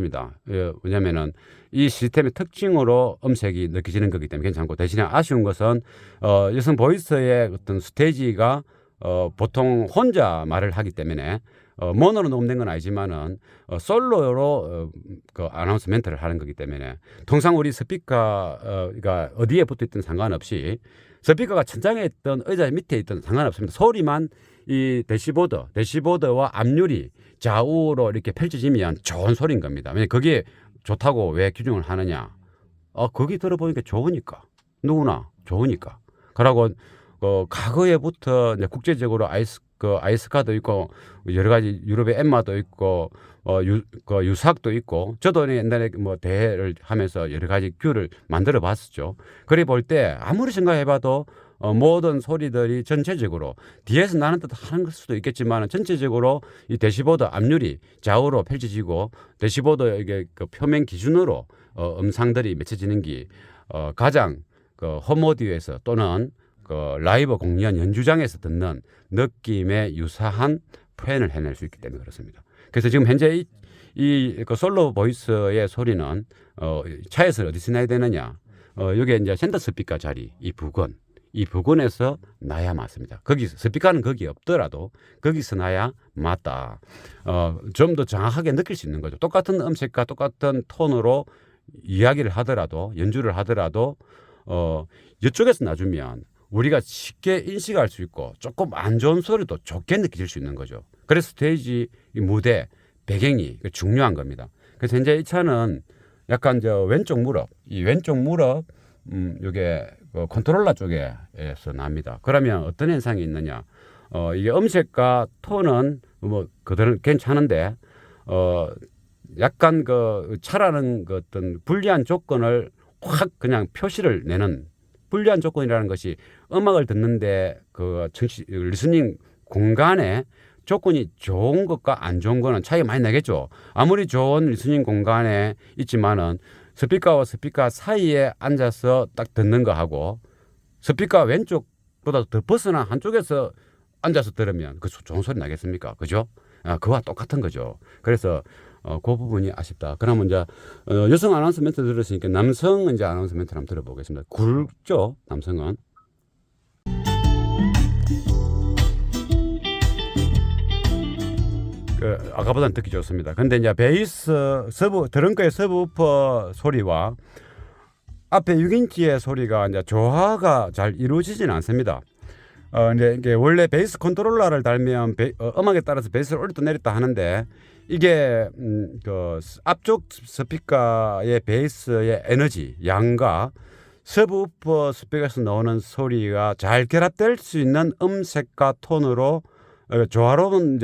괜찮습니다. 왜냐면은 이 시스템의 특징으로 음색이 느껴지는 거기 때문에 괜찮고, 대신에 아쉬운 것은 여성 보이스의 어떤 스테이지가 보통 혼자 말을 하기 때문에 모노로 녹음된 건 아니지만은 솔로로 그 아나운서 멘트를 하는 거기 때문에, 통상 우리 스피커가 어디에 붙어 있든 상관없이, 스피커가 천장에 있던 의자 밑에 있던 상관없습니다. 소리만 이 대시보드와 앞유리 좌우로 이렇게 펼쳐지면 좋은 소리인 겁니다. 왜냐 그게 좋다고 왜 규정을 하느냐? 거기 들어보니까 좋으니까, 누구나 좋으니까. 그러고 과거에부터 이제 국제적으로 아이스카도 있고 여러 가지 유럽의 엠마도 있고 유삭도 있고, 저도 옛날에 뭐 대회를 하면서 여러 가지 큐를 만들어 봤었죠. 그래 볼 때 아무리 생각해봐도 모든 소리들이 전체적으로 뒤에서 나는 듯 하는 수도 있겠지만, 전체적으로 이 대시보드 앞유리 좌우로 펼쳐지고, 대시보드 이게 그 표면 기준으로 음상들이 맺혀지는 게 가장 홈오디오에서 또는 라이브 공연 연주장에서 듣는 느낌에 유사한 표현을 해낼 수 있기 때문에 그렇습니다. 그래서 지금 현재 이 솔로 보이스의 소리는 차에서 어디서 나야 되느냐? 여기 이제 센터 스피커 자리 이 부근에서 나야 맞습니다. 거기서 스피커는 거기 없더라도 거기서 나야 맞다. 좀 더 정확하게 느낄 수 있는 거죠. 똑같은 음색과 똑같은 톤으로 이야기를 하더라도, 연주를 하더라도 이쪽에서 놔주면 우리가 쉽게 인식할 수 있고, 조금 안 좋은 소리도 좋게 느껴질 수 있는 거죠. 그래서 스테이지, 이 무대 배경이 중요한 겁니다. 그래서 현재 이 차는 약간 이 왼쪽 무릎 이게 컨트롤러 쪽에서 납니다. 그러면 어떤 현상이 있느냐? 이게 음색과 톤은 뭐 그대로 괜찮은데 약간 차라는 어떤 불리한 조건을 확 그냥 표시를 내는, 불리한 조건이라는 것이 음악을 듣는데 리스닝 공간에 조건이 좋은 것과 안 좋은 거는 차이가 많이 나겠죠. 아무리 좋은 리스닝 공간에 있지만은 스피커와 스피커 사이에 앉아서 딱 듣는 거하고, 스피커 왼쪽보다 더 벗어난 한쪽에서 앉아서 들으면 그 좋은 소리 나겠습니까? 그죠? 그와 똑같은 거죠. 그래서 그 부분이 아쉽다. 그러면 이제 여성 아나운서 멘트 들었으니까 남성 이제 아나운서 멘트를 한번 들어보겠습니다. 굵죠, 남성은. 아까보다는 듣기 좋습니다. 근데 이제 베이스 드럼크의 서브우퍼 소리와 앞에 6인치의 소리가 이제 조화가 잘 이루어지지는 않습니다. 이게 원래 베이스 컨트롤러를 달면 음악에 따라서 베이스를 올렸다 내렸다 하는데, 이게 앞쪽 스피커의 베이스의 에너지 양과 서브우퍼 스피커에서 나오는 소리가 잘 결합될 수 있는 음색과 톤으로 조화로운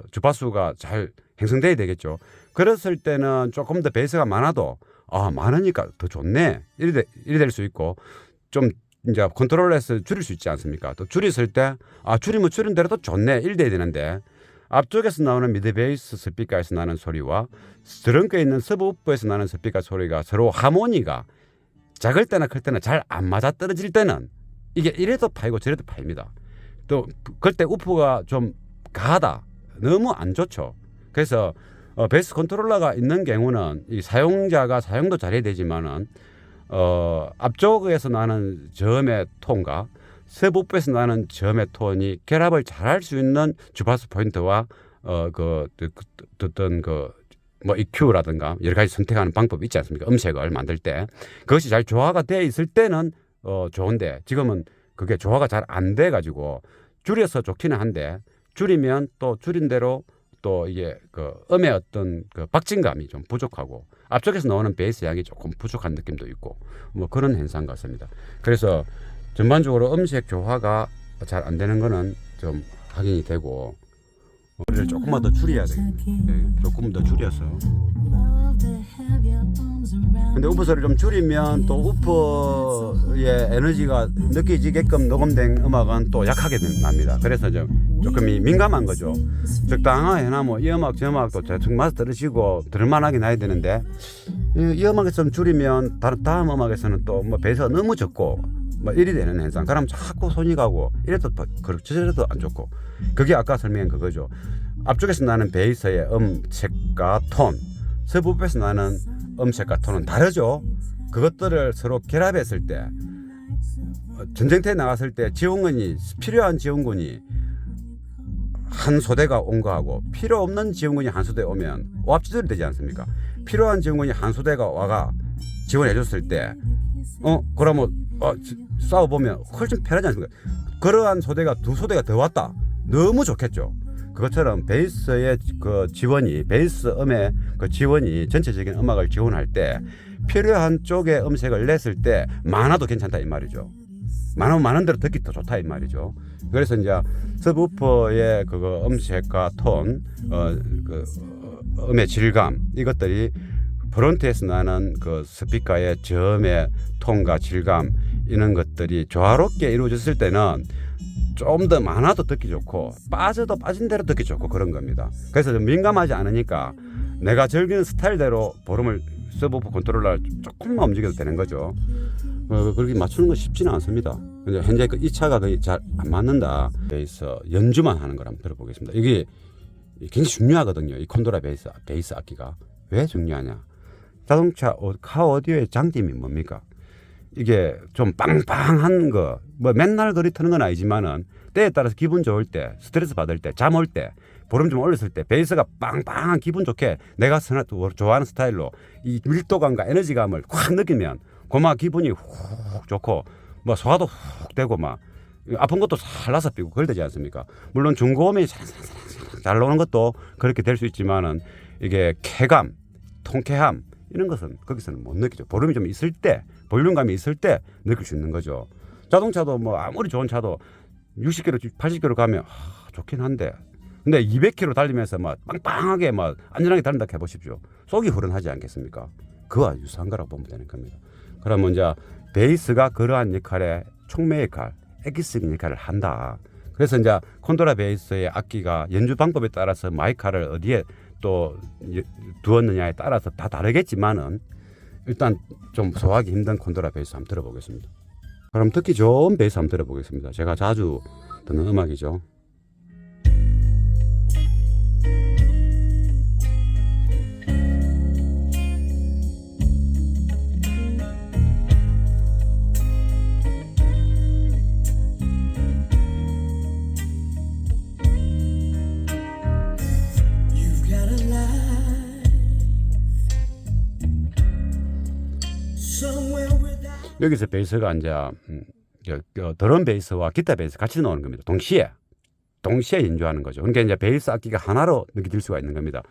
주파수가 잘 형성돼야 되겠죠. 그랬을 때는 조금 더 베이스가 많아도 많으니까 더 좋네, 이래 될 수 있고, 좀 이제 컨트롤러에서 줄일 수 있지 않습니까? 또 줄였을 때 줄이면 줄인 대로 또 좋네, 이래 돼야 되는데, 앞쪽에서 나오는 미드 베이스 스피커에서 나는 소리와 드럼크에 있는 서브우퍼에서 나는 스피커 소리가 서로 하모니가 작을 때나 클 때나 잘 안 맞아 떨어질 때는 이게 이래도 파이고 저래도 파입니다. 또 그때 우프가 좀 가하다, 너무 안 좋죠. 그래서 베이스 컨트롤러가 있는 경우는 이 사용자가 사용도 잘해야 되지만은 앞쪽에서 나는 저음의 톤과 서부에서 나는 저음의 톤이 결합을 잘할 수 있는 주파수 포인트와 어떤 뭐 EQ라든가 여러 가지 선택하는 방법이 있지 않습니까? 음색을 만들 때 그것이 잘 조화가 되어 있을 때는 좋은데, 지금은 그게 조화가 잘 안 돼 가지고 줄여서 좋기는 한데, 줄이면 또 줄인 대로 또 이게 음의 어떤 박진감이 좀 부족하고, 앞쪽에서 나오는 베이스 양이 조금 부족한 느낌도 있고, 뭐 그런 현상 같습니다. 그래서 전반적으로 음색 조화가 잘 안 되는 거는 좀 확인이 되고, 소리를 조금만 더 줄여야 돼요. 조금 더 줄여서. 근데 우프 소리를 좀 줄이면 또 우프의 에너지가 느껴지게끔 녹음된 음악은 또 약하게 납니다. 그래서 조금 민감한 거죠. 적당하게 해놔면 이 음악 저 음악도 대충 맞아 들으시고 들을만하게 나야 되는데, 이 음악에서 좀 줄이면 다음 음악에서는 또 뭐 베이스가 너무 적고 뭐 이리 되는 현상. 그럼 자꾸 손이 가고 이래도 저래도 안 좋고, 그게 아까 설명한 그거죠. 앞쪽에서 나는 베이스의 음색과 톤, 서부부에서 나는 음색과 톤은 다르죠. 그것들을 서로 결합했을 때 전쟁터에 나갔을 때 지원군이 필요한 지원군이 한 소대가 온 거하고 필요 없는 지원군이 한 소대에 오면 오합지졸이 되지 않습니까? 필요한 지원군이 한 소대가 와가 지원해 줬을 때 그러면 싸워보면 훨씬 편하지 않습니까? 그러한 소대가 두 소대가 더 왔다. 너무 좋겠죠. 그것처럼 베이스의 그 지원이 베이스 음의 그 지원이 전체적인 음악을 지원할 때 필요한 쪽의 음색을 냈을 때 많아도 괜찮다 이 말이죠. 많으면 많은 대로 듣기 더 좋다 이 말이죠. 그래서 이제 서브우퍼의 그거 음색과 톤, 음의 질감 이것들이 프론트에서 나는 그 스피커의 저음의 톤과 질감 이런 것들이 조화롭게 이루어졌을 때는 좀 더 많아도 듣기 좋고 빠져도 빠진 대로 듣기 좋고 그런 겁니다. 그래서 좀 민감하지 않으니까 내가 즐기는 스타일대로 볼륨을 서브우퍼 컨트롤러를 조금만 움직여도 되는 거죠. 그렇게 맞추는 건 쉽지는 않습니다. 근데 현재 이 차가 거의 잘 안 맞는다. 베이스 연주만 하는 걸 한번 들어보겠습니다. 이게 굉장히 중요하거든요. 이 콘도라 베이스 악기가 왜 중요하냐? 자동차 카 오디오의 장점이 뭡니까? 이게 좀 빵빵한 거, 뭐 맨날 그리 트는 건 아니지만은 때에 따라서 기분 좋을 때, 스트레스 받을 때, 잠 올 때, 볼륨 좀 올렸을 때 베이스가 빵빵한 기분 좋게 내가 좋아하는 스타일로 이 밀도감과 에너지감을 확 느끼면 고마 기분이 훅 좋고 뭐 소화도 훅 되고 막 아픈 것도 살라서 삐고 그럴 되지 않습니까? 물론 중고음이 잘 나오는 것도 그렇게 될 수 있지만은 이게 쾌감, 통쾌함 이런 것은 거기서는 못 느끼죠. 볼륨이 좀 있을 때, 볼륨감이 있을 때 느낄 수 있는 거죠. 자동차도 뭐 아무리 좋은 차도 60km, 80km 가면 좋긴 한데, 근데 200km 달리면서 막 빵빵하게 막 안전하게 달린다 해보십시오. 속이 후련하지 않겠습니까? 그와 유사한 거라고 보면 되는 겁니다. 그러면 이제 베이스가 그러한 역할에 촉매 역할, 엑기스적인 역할을 한다. 그래서 이제 콘도라 베이스의 악기가 연주 방법에 따라서 마이카를 어디에 또 두었느냐에 따라서 다 다르겠지만은 일단 좀 소화하기 힘든 콘도라 베이스 한번 들어보겠습니다. 그럼 듣기 좋은 베이스 한번 들어보겠습니다. 제가 자주 듣는 음악이죠. 여기서 베이스가 이제 드럼 베이스와 기타 베이스 같이 나오는 겁니다. 동시에 연주하는 거죠. 그러니까 이제 베이스 악기가 하나로 느껴질 수가 있는 겁니다.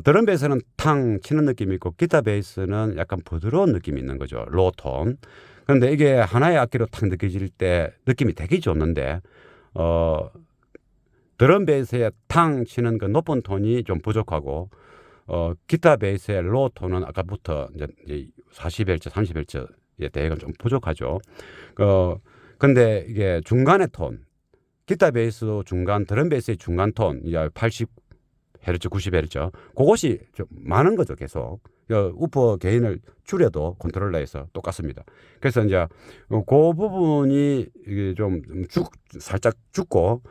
드럼 베이스는 탕 치는 느낌이 있고 기타 베이스는 약간 부드러운 느낌이 있는 거죠. 로톤. 그런데 이게 하나의 악기로 탁 느껴질 때 느낌이 되게 좋는데 드럼 베이스의 탕 치는 그 높은 톤이 좀 부족하고 기타 베이스의 로우 톤은 아까부터 이제 40Hz, 30Hz에 대해가 좀 부족하죠. 근데 이게 중간의 톤, 기타 베이스도 중간, 드럼 베이스의 중간 톤, 이제 80Hz, 90Hz, 그것이 좀 많은 거죠, 계속. 우퍼 게인을 줄여도 컨트롤러에서 똑같습니다. 그래서 이제 그 부분이 좀 살짝 죽고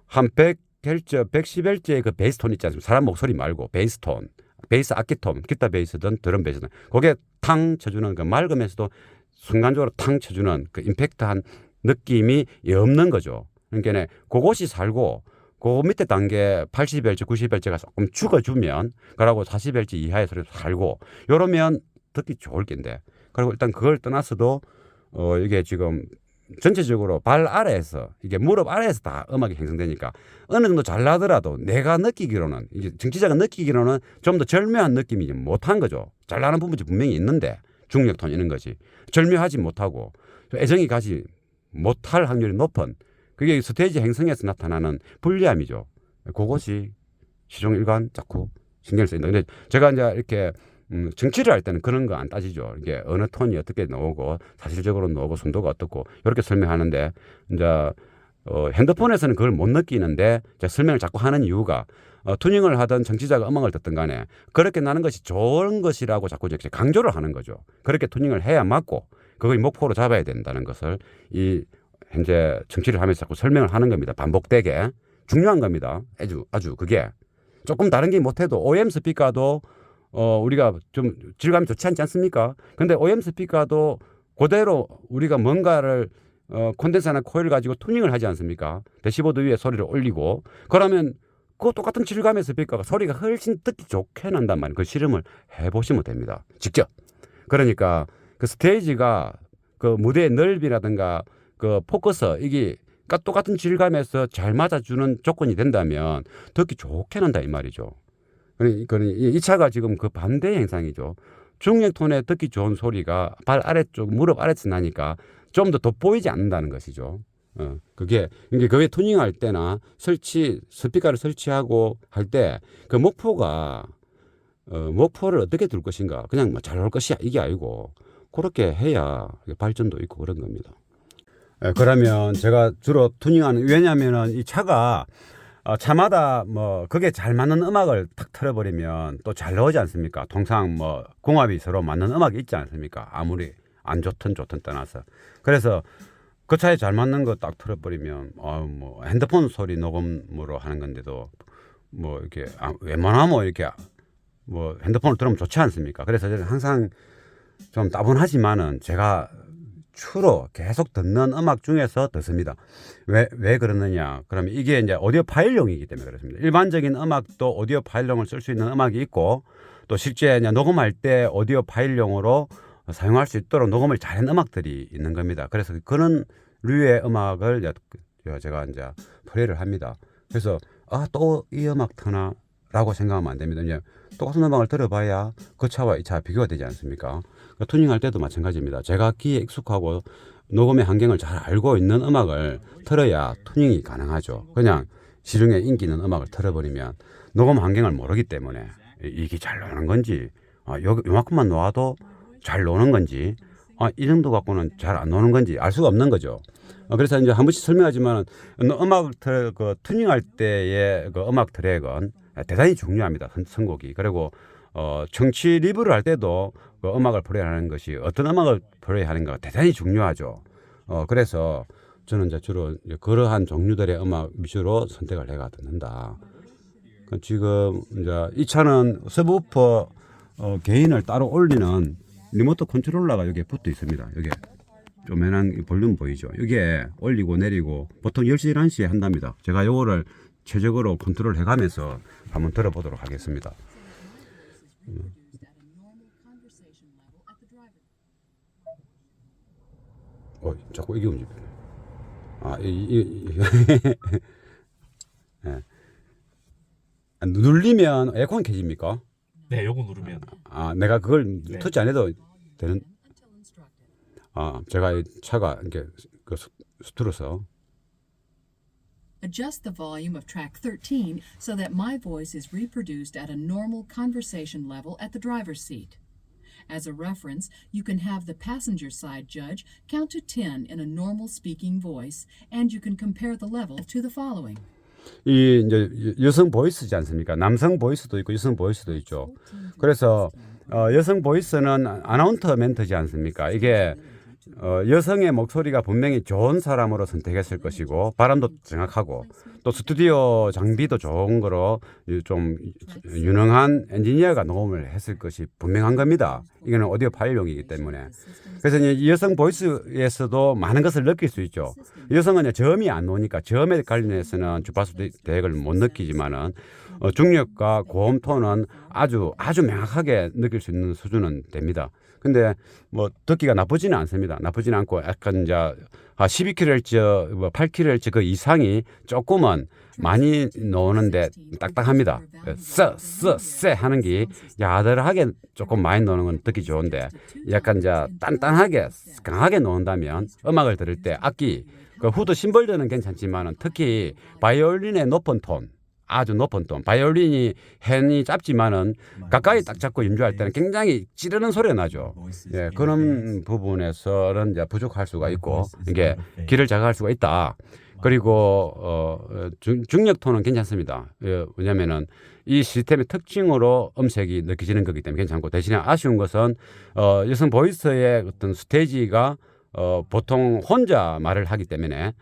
한 100Hz, 110Hz의 그 베이스 톤 있지 않습니까? 사람 목소리 말고 베이스 톤. 베이스 악기 톤, 기타 베이스든 드럼 베이스든 그게 탕 쳐주는 그 맑으면서도 순간적으로 탕 쳐주는 그 임팩트한 느낌이 없는 거죠. 그러니까 그것이 살고 그 밑에 단계 80Hz, 90Hz가 조금 죽어주면 그러고 40Hz 이하의 소리도 살고 이러면 듣기 좋을 텐데 그리고 일단 그걸 떠나서도 이게 지금 전체적으로 발 아래에서 이게 무릎 아래에서 다 음악이 형성되니까 어느 정도 잘 나더라도 내가 느끼기로는 이제 정치자가 느끼기로는 좀 더 절묘한 느낌이 못한 거죠. 잘 나는 부분이 분명히 있는데 중력톤 이런 거지 절묘하지 못하고 애정이 가지 못할 확률이 높은 그게 스테이지 행성에서 나타나는 불리함이죠. 그것이 시종일관 자꾸 신경을 쓰인다. 근데 제가 이제 이렇게 정치를 할 때는 그런 거 안 따지죠. 이게 어느 톤이 어떻게 나오고 사실적으로 나오고 순도가 어떻고 이렇게 설명하는데 이제 핸드폰에서는 그걸 못 느끼는데 제가 설명을 자꾸 하는 이유가 튜닝을 하던 정치자가 음악을 듣든 간에 그렇게 나는 것이 좋은 것이라고 자꾸 이제 강조를 하는 거죠. 그렇게 튜닝을 해야 맞고 그걸 목표로 잡아야 된다는 것을 이 현재 정치를 하면서 자꾸 설명을 하는 겁니다. 반복되게 중요한 겁니다. 아주 그게 조금 다른 게 못해도 OEM 스피커도 우리가 좀 질감이 좋지 않지 않습니까? 근데 OEM 스피커도 그대로 우리가 뭔가를 콘덴서나 코일을 가지고 튜닝을 하지 않습니까? 대시보드 위에 소리를 올리고 그러면 그 똑같은 질감의 스피커가 소리가 훨씬 듣기 좋게 난단 말이에요. 그 실험을 해보시면 됩니다. 직접. 그러니까 그 스테이지가 그 무대의 넓이라든가 그 포커스 이게 똑같은 질감에서 잘 맞아주는 조건이 된다면 듣기 좋게 난다 이 말이죠. 그러니까 이 차가 지금 그 반대 현상이죠. 중력 톤에 듣기 좋은 소리가 발 아래쪽 무릎 아래에서 나니까 좀 더 돋보이지 않는다는 것이죠. 그게 튜닝할 때나 스피커를 설치하고 할 때 그 목표가 목표를 어떻게 둘 것인가 그냥 뭐 잘 나올 것이야 이게 아니고 그렇게 해야 발전도 있고 그런 겁니다. 그러면 제가 주로 튜닝하는 왜냐하면은 이 차가 차마다 뭐 그게 잘 맞는 음악을 탁 틀어버리면 또 잘 나오지 않습니까? 통상 뭐 궁합이 서로 맞는 음악이 있지 않습니까? 아무리 안 좋든 떠나서 그래서 그 차에 잘 맞는 거 딱 틀어버리면 뭐 핸드폰 소리 녹음으로 하는 건데도 뭐 이렇게 웬만하면 이렇게 뭐 핸드폰을 들으면 좋지 않습니까? 그래서 저는 항상 좀 따분하지만은 제가 주로 계속 듣는 음악 중에서 듣습니다. 왜 그러느냐? 그러면 이게 이제 오디오 파일용이기 때문에 그렇습니다. 일반적인 음악도 오디오 파일용을 쓸 수 있는 음악이 있고 또 실제 이제 녹음할 때 오디오 파일용으로 사용할 수 있도록 녹음을 잘한 음악들이 있는 겁니다. 그래서 그런 류의 음악을 제가 이제 플레이를 합니다. 그래서 또 이 음악 트나라고 생각하면 안 됩니다. 이제 똑같은 음악을 들어봐야 그 차와 이 차 비교가 되지 않습니까? 그러니까 튜닝할 때도 마찬가지입니다. 제가 귀에 익숙하고 녹음의 환경을 잘 알고 있는 음악을 틀어야 튜닝이 가능하죠. 그냥 시중에 인기 있는 음악을 틀어버리면 녹음 환경을 모르기 때문에 이게 잘 나오는 건지 요만큼만 놓아도 잘 노는 건지 이 정도 갖고는 잘 안 노는 건지 알 수가 없는 거죠. 그래서 이제 한 번씩 설명하지만 그 튜닝할 때의 그 음악 트랙은 대단히 중요합니다. 선곡이. 그리고 청취 리뷰를 할 때도 그 음악을 플레이하는 것이 어떤 음악을 플레이하는가 대단히 중요하죠. 그래서 저는 이제 주로 그러한 종류들의 음악 위주로 선택을 해가 듣는다. 지금 이제 이 차는 서브우퍼 게인을 따로 올리는 리모트 컨트롤러가 여기에 붙어 있습니다. 여기 조그만한 볼륨 보이죠? 이게 올리고 내리고 보통 10시, 11시에 한답니다. 제가 요거를 최적으로 컨트롤 해가면서 한번 들어보도록 하겠습니다. 자꾸 이게 움직이네. 네. 누르면 에어컨 켜집니까? 네, 요거 누르면. 내가 그걸 터치 안 해도 되는. 제가 이 차가 이렇게 그 스트로서. Adjust the volume of track 13 so that my voice is reproduced at a normal conversation level at the driver's seat. As a reference, you can have the passenger side judge count to 10 in a normal speaking voice, and you can compare the level to the following. 이 이제 여성 보이스지 않습니까? 남성 보이스도 있고 여성 보이스도 있죠. 그래서 여성 보이스는 아나운서 멘트지 않습니까? 이게 여성의 목소리가 분명히 좋은 사람으로 선택했을 것이고 발음도 정확하고 또 스튜디오 장비도 좋은 거로 좀 유능한 엔지니어가 녹음을 했을 것이 분명한 겁니다. 이거는 오디오 파일용이기 때문에. 그래서 이제 여성 보이스에서도 많은 것을 느낄 수 있죠. 여성은 저음이 안 나오니까 저음에 관련해서는 주파수 대역을 못 느끼지만은 중력과 고음 톤은 아주 명확하게 느낄 수 있는 수준은 됩니다. 근데 뭐 듣기가 나쁘지는 않습니다. 나쁘지는 않고 약간 이제 12kHz, 8kHz 그 이상이 조금은 많이 나오는데 딱딱합니다. 쎄 하는 게 야들하게 조금 많이 나오는 건 듣기 좋은데 약간 이제 단단하게 강하게 나온다면 음악을 들을 때 악기 그 후드 심벌들은 괜찮지만은 특히 바이올린의 높은 톤 아주 높은 톤. 바이올린이 핸이 짧지만은 가까이 딱 잡고 연주할 때는 굉장히 찌르는 소리가 나죠. 예, 그런 부분에서는 이제 부족할 수가 있고 이게 귀를 자극할 수가 있다. 그리고 중력 톤은 괜찮습니다. 왜냐면은 이 시스템의 특징으로 음색이 느껴지는 거기 때문에 괜찮고 대신에 아쉬운 것은 여성 보이스의 어떤 스테이지가 보통 혼자 말을 하기 때문에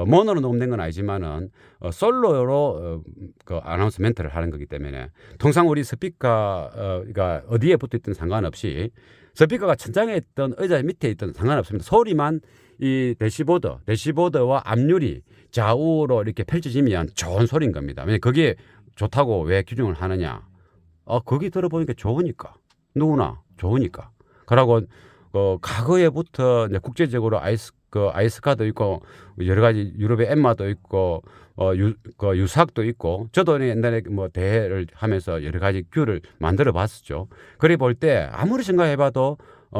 모노로 녹음된 건 아니지만은 솔로로 그 아나운서 멘트를 하는 거기 때문에 통상 우리 스피커가 어디에 붙어 있든 상관없이 스피커가 천장에 있던 의자 밑에 있던 상관없습니다. 소리만 이 대시보드와 앞유리 좌우로 이렇게 펼쳐지면 좋은 소리인 겁니다. 왜냐 그게 좋다고 왜 규정을 하느냐? 거기 들어보니까 좋으니까 누구나 좋으니까. 그러고 과거에부터 이제 국제적으로 아이스카도 있고 여러 가지 유럽의 엠마도 있고 유삭도 있고 저도 옛날에 뭐 대회를 하면서 여러 가지 큐를 만들어 봤었죠. 그래 볼 때 아무리 생각해봐도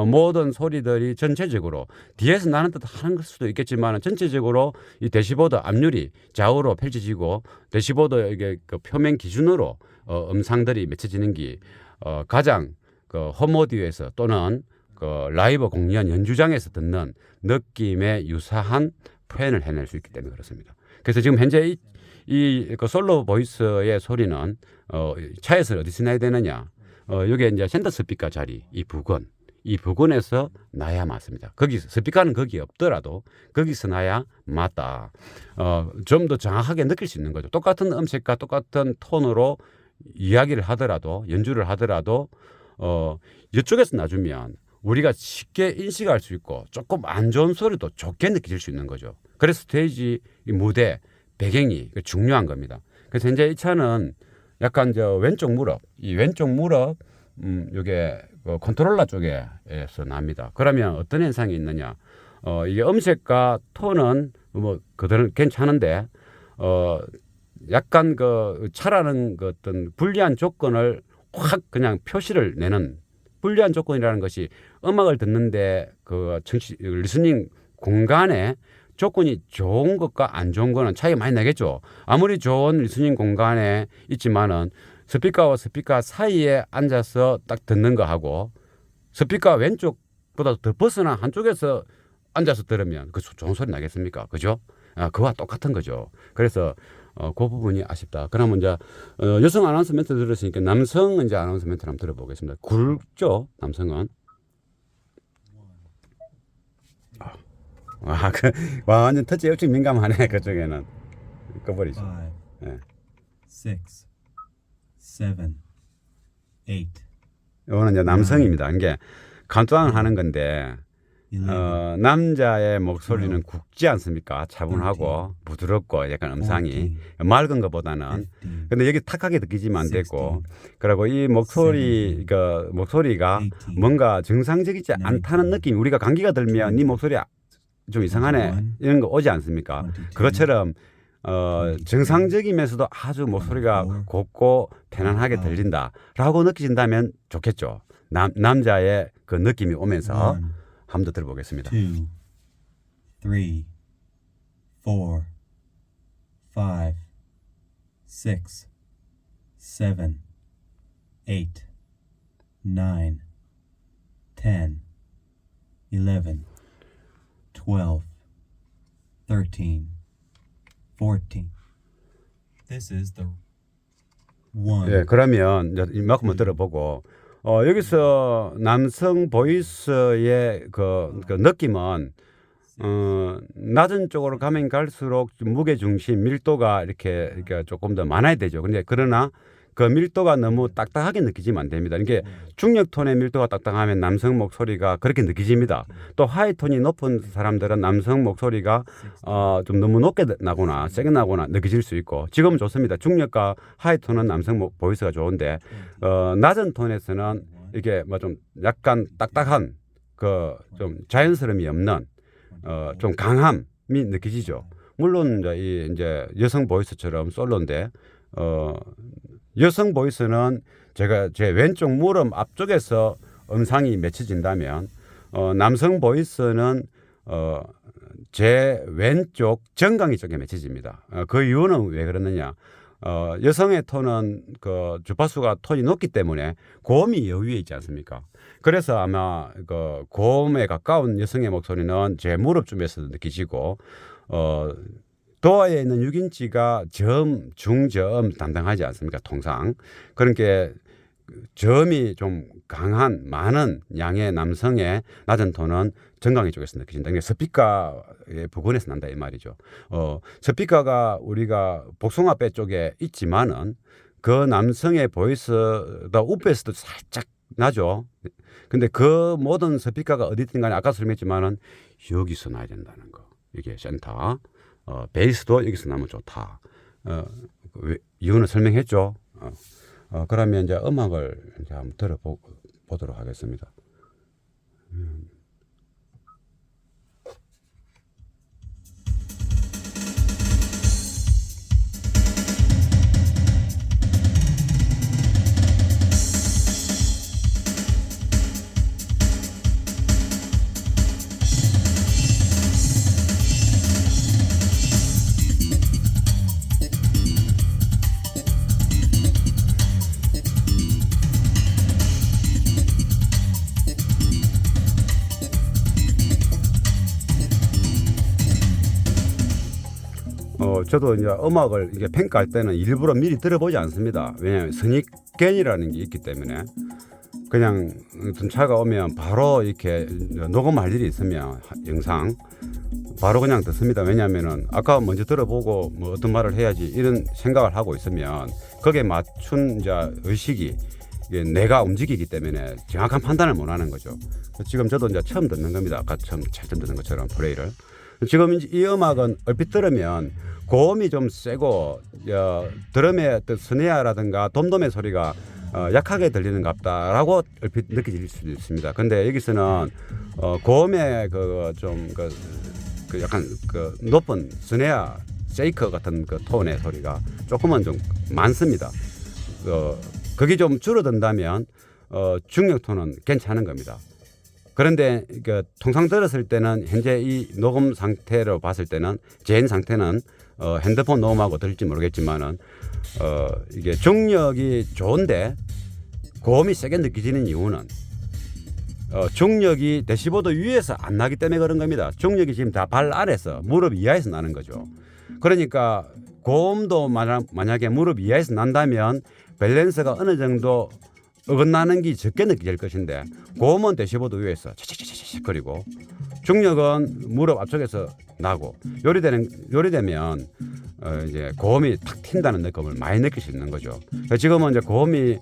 모든 소리들이 전체적으로 뒤에서 나는 듯 하는 걸 수도 있겠지만 전체적으로 이 대시보드 앞유리 좌우로 펼쳐지고 대시보드 이게 그 표면 기준으로 음상들이 맺혀지는 게 가장 홈 오디오에서 또는 라이브 공연 연주장에서 듣는 느낌에 유사한 표현을 해낼 수 있기 때문에 그렇습니다. 그래서 지금 현재 이 솔로 보이스의 소리는 차에서 어디서 나야 되느냐? 여기 이제 센터 스피커 자리 이 부근에서 나야 맞습니다. 거기 스피커는 거기 없더라도 거기서 나야 맞다. 좀 더 정확하게 느낄 수 있는 거죠. 똑같은 음색과 똑같은 톤으로 이야기를 하더라도 연주를 하더라도 이쪽에서 놔주면 우리가 쉽게 인식할 수 있고 조금 안 좋은 소리도 좋게 느낄 수 있는 거죠. 그래서 스테이지 무대 배경이 중요한 겁니다. 그래서 현재 이 차는 약간 왼쪽 무릎 이게 컨트롤러 쪽에서 납니다. 그러면 어떤 현상이 있느냐? 이게 음색과 톤은 뭐 그대로 괜찮은데 약간 차라는 어떤 불리한 조건을 확 그냥 표시를 내는 불리한 조건이라는 것이 음악을 듣는데 리스닝 공간에 조건이 좋은 것과 안 좋은 거는 차이가 많이 나겠죠. 아무리 좋은 리스닝 공간에 있지만은 스피커와 스피커 사이에 앉아서 딱 듣는 거하고 스피커 왼쪽보다 더 벗어나 한쪽에서 앉아서 들으면 그 좋은 소리 나겠습니까? 그죠? 그와 똑같은 거죠. 그래서 그 부분이 아쉽다. 그러면 이제 여성 아나운서 멘트 들었으니까 남성 이제 아나운서 멘트를 한번 들어보겠습니다. 굵죠, 남성은. 완전 터치 엄청 민감하네 그쪽에는. 꺼버리죠. 5, 예. 6, 7, 8, 이거는 이제 남성입니다. 이게 카운트다운 하는 건데 11, 남자의 목소리는 굵지 않습니까? 차분하고 부드럽고 약간 음상이 맑은 것보다는. 15, 근데 여기 탁하게 느끼지면 안 되고, 그리고 이 목소리가 뭔가 정상적이지 않다는 느낌. 우리가 감기가 들면 네 목소리 좀 이상하네 이런 거 오지 않습니까? 그것처럼 정상적이면서도 아주 목소리가 곱고 편안하게 들린다라고 느껴진다면 좋겠죠. 남자의 그 느낌이 오면서 한번 더 들어보겠습니다. 2, 3, 4, 5, 6, 7, 8, 9, 10, 11, 12, 13, 14. This is the one. 예, 그러면 이제 이만큼만 들어보고 여기서 남성 보이스의 그 느낌은 낮은 쪽으로 가면 갈수록 무게 중심 밀도가 이렇게 조금 더 많아야 되죠. 근데 그러나 그 밀도가 너무 딱딱하게 느끼지면 안 됩니다. 이게 중력톤의 밀도가 딱딱하면 남성 목소리가 그렇게 느껴집니다. 또 하이톤이 높은 사람들은 남성 목소리가 좀 너무 높게 나거나 세게 나거나 느껴질 수 있고, 지금은 좋습니다. 중력과 하이톤은 남성 보이스가 좋은데 낮은 톤에서는 이게 뭐 좀 약간 딱딱한 좀 자연스러움이 없는 좀 강함이 느껴지죠. 물론 이제 여성 보이스처럼 솔로인데 여성 보이스는 제가 제 왼쪽 무릎 앞쪽에서 음상이 맺혀진다면 남성 보이스는 제 왼쪽 정강이 쪽에 맺혀집니다. 그 이유는 왜 그러느냐? 여성의 톤은 주파수가 톤이 높기 때문에 고음이 여위에 있지 않습니까? 그래서 아마 고음에 가까운 여성의 목소리는 제 무릎쯤에서 느끼지고 도어에 있는 6인치가 저음, 중저음 담당하지 않습니까? 통상. 그러니까 저음이 좀 강한 많은 양의 남성의 낮은 톤은 정강이 쪽에서 느껴진다. 그러니까 스피커의 부근에서 난다 이 말이죠. 스피커가 우리가 복숭아뼈 쪽에 있지만은 그 남성의 보이스도 우뼈에서도 살짝 나죠. 근데 그 모든 스피커가 어디든 간에 아까 설명했지만은 여기서 나야 된다는 거. 이게 센터. 베이스도 여기서 나면 좋다. 이유는 설명했죠. 그러면 이제 음악을 이제 한번 들어보도록 하겠습니다. 저도 이제 음악을 이게 평가할 때는 일부러 미리 들어보지 않습니다. 왜냐하면 선입견이라는 게 있기 때문에 그냥 어떤 차가 오면 바로 이렇게 녹음할 일이 있으면 영상 바로 그냥 듣습니다. 왜냐하면은 아까 먼저 들어보고 뭐 어떤 말을 해야지 이런 생각을 하고 있으면 거기에 맞춘 이제 의식이 이게 내가 움직이기 때문에 정확한 판단을 못 하는 거죠. 지금 저도 이제 처음 듣는 겁니다. 아까 처음 듣는 것처럼 플레이를. 지금 이 음악은 얼핏 들으면 고음이 좀 세고 드럼의 어떤 스네어라든가 돔돔의 소리가 약하게 들리는 것 같다라고 얼핏 느껴질 수도 있습니다. 근데 여기서는 고음의 그 약간 그 높은 스네어 세이커 같은 그 톤의 소리가 조금은 좀 많습니다. 그게 좀 줄어든다면 중력 톤은 괜찮은 겁니다. 그런데 통상 들었을 때는 현재 이 녹음 상태로 봤을 때는 제 상태는 핸드폰 녹음하고 들릴지 모르겠지만은 이게 중력이 좋은데 고음이 세게 느껴지는 이유는 중력이 대시보드 위에서 안 나기 때문에 그런 겁니다. 중력이 지금 다 발 아래에서 무릎 이하에서 나는 거죠. 그러니까 고음도 만약에 무릎 이하에서 난다면 밸런스가 어느 정도 어긋나는 게 적게 느껴질 것인데 고음은 대시보드 위에서 차차차차차 거리고 중력은 무릎 앞쪽에서 나고 요리되면 이제 고음이 탁 튄다는 느낌을 많이 느낄 수 있는 거죠. 지금은 이제 고음이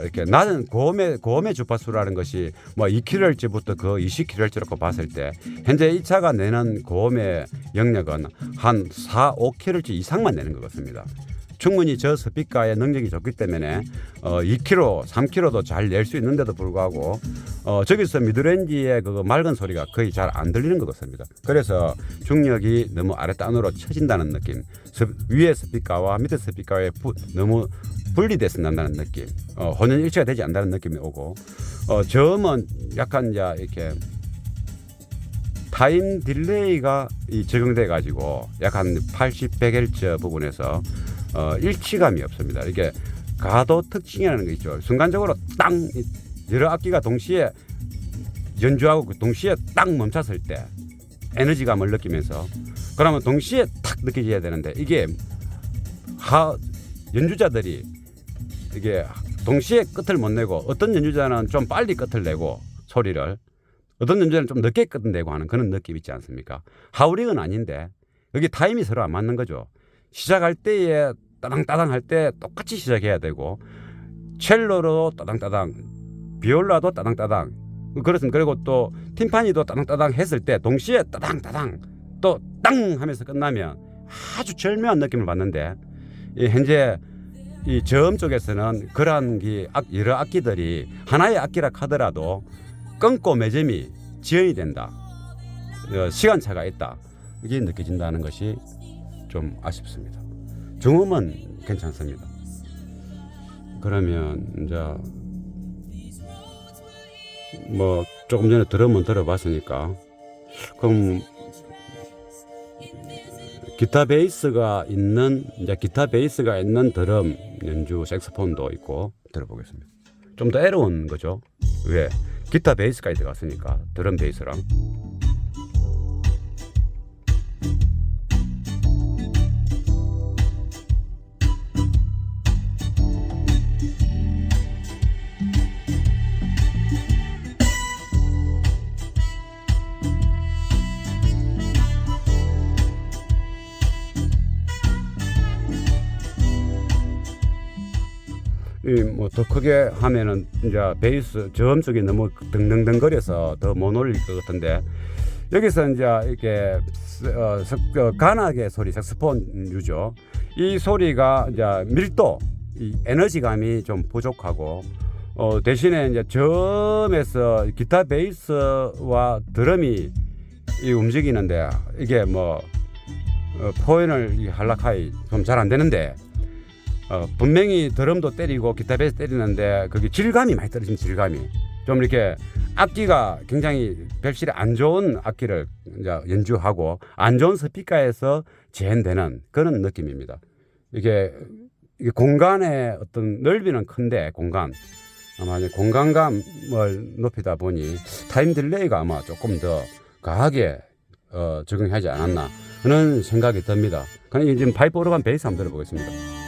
이렇게 낮은 고음의 주파수라는 것이 뭐 2kHz부터 그 20kHz라고 봤을 때 현재 이 차가 내는 고음의 영역은 한 4, 5kHz 이상만 내는 것 같습니다. 충분히 저 스피커의 능력이 좋기 때문에 2kg, 3kg도 잘 낼 수 있는데도 불구하고 저기서 미드레인지의 그 맑은 소리가 거의 잘 안 들리는 것 같습니다. 그래서 중력이 너무 아랫단으로 처진다는 느낌, 위에 스피커와 밑에 스피커에 너무 분리돼서 난다는 느낌, 혼연일체가 되지 않는다는 느낌이 오고 저음은 약간 이제 이렇게 타임 딜레이가 적용돼 가지고 약간 80, 100Hz 부분에서 일치감이 없습니다. 이게 가도 특징이라는 게 있죠. 순간적으로 땅 여러 악기가 동시에 연주하고 동시에 딱 멈췄을 때 에너지감을 느끼면서 그러면 동시에 탁 느껴져야 되는데 이게 연주자들이 이게 동시에 끝을 못 내고 어떤 연주자는 좀 빨리 끝을 내고 소리를 어떤 연주자는 좀 늦게 끝을 내고 하는 그런 느낌 있지 않습니까? 하우링은 아닌데 여기 타임이 서로 안 맞는 거죠. 시작할 때에 따당따당 할 때 똑같이 시작해야 되고 첼로로 따당따당 비올라도 따당따당 그리고 또 팀파니도 따당따당 했을 때 동시에 따당따당 또 땅 하면서 끝나면 아주 절묘한 느낌을 받는데 현재 이 저음 쪽에서는 그러한 여러 악기들이 하나의 악기라 하더라도 끊고 매점이 지연이 된다. 시간차가 있다. 이게 느껴진다는 것이 좀 아쉽습니다. 중음은 괜찮습니다. 그러면 이제 뭐 조금 전에 드럼은 들어봤으니까 그럼 기타 베이스가 있는 드럼 연주 색소폰도 있고 들어보겠습니다. 좀 더 애로운 거죠. 왜? 기타 베이스까지 들어갔으니까 드럼 베이스랑. 뭐 더 크게 하면은 이제 베이스 저음 쪽이 너무 덩덩덩거려서 더 못 올릴 것 같은데 여기서 이제 이렇게 가나게 소리 색스폰류죠. 이 소리가 이제 밀도, 이 에너지감이 좀 부족하고 대신에 이제 저음에서 기타 베이스와 드럼이 이 움직이는데 이게 뭐 표현을 한락하이 좀 잘 안 되는데 분명히 드럼도 때리고 기타 베이스 때리는데 그게 질감이 많이 떨어집니다. 질감이 좀 이렇게 악기가 굉장히 별실에 안 좋은 악기를 이제 연주하고 안 좋은 스피커에서 재현되는 그런 느낌입니다. 이게 공간의 어떤 넓이는 큰데 아마 이제 공간감을 높이다 보니 타임 딜레이가 아마 조금 더 강하게 적용하지 않았나 하는 생각이 듭니다. 그럼 지금 파이프 오르간 베이스 한번 들어보겠습니다.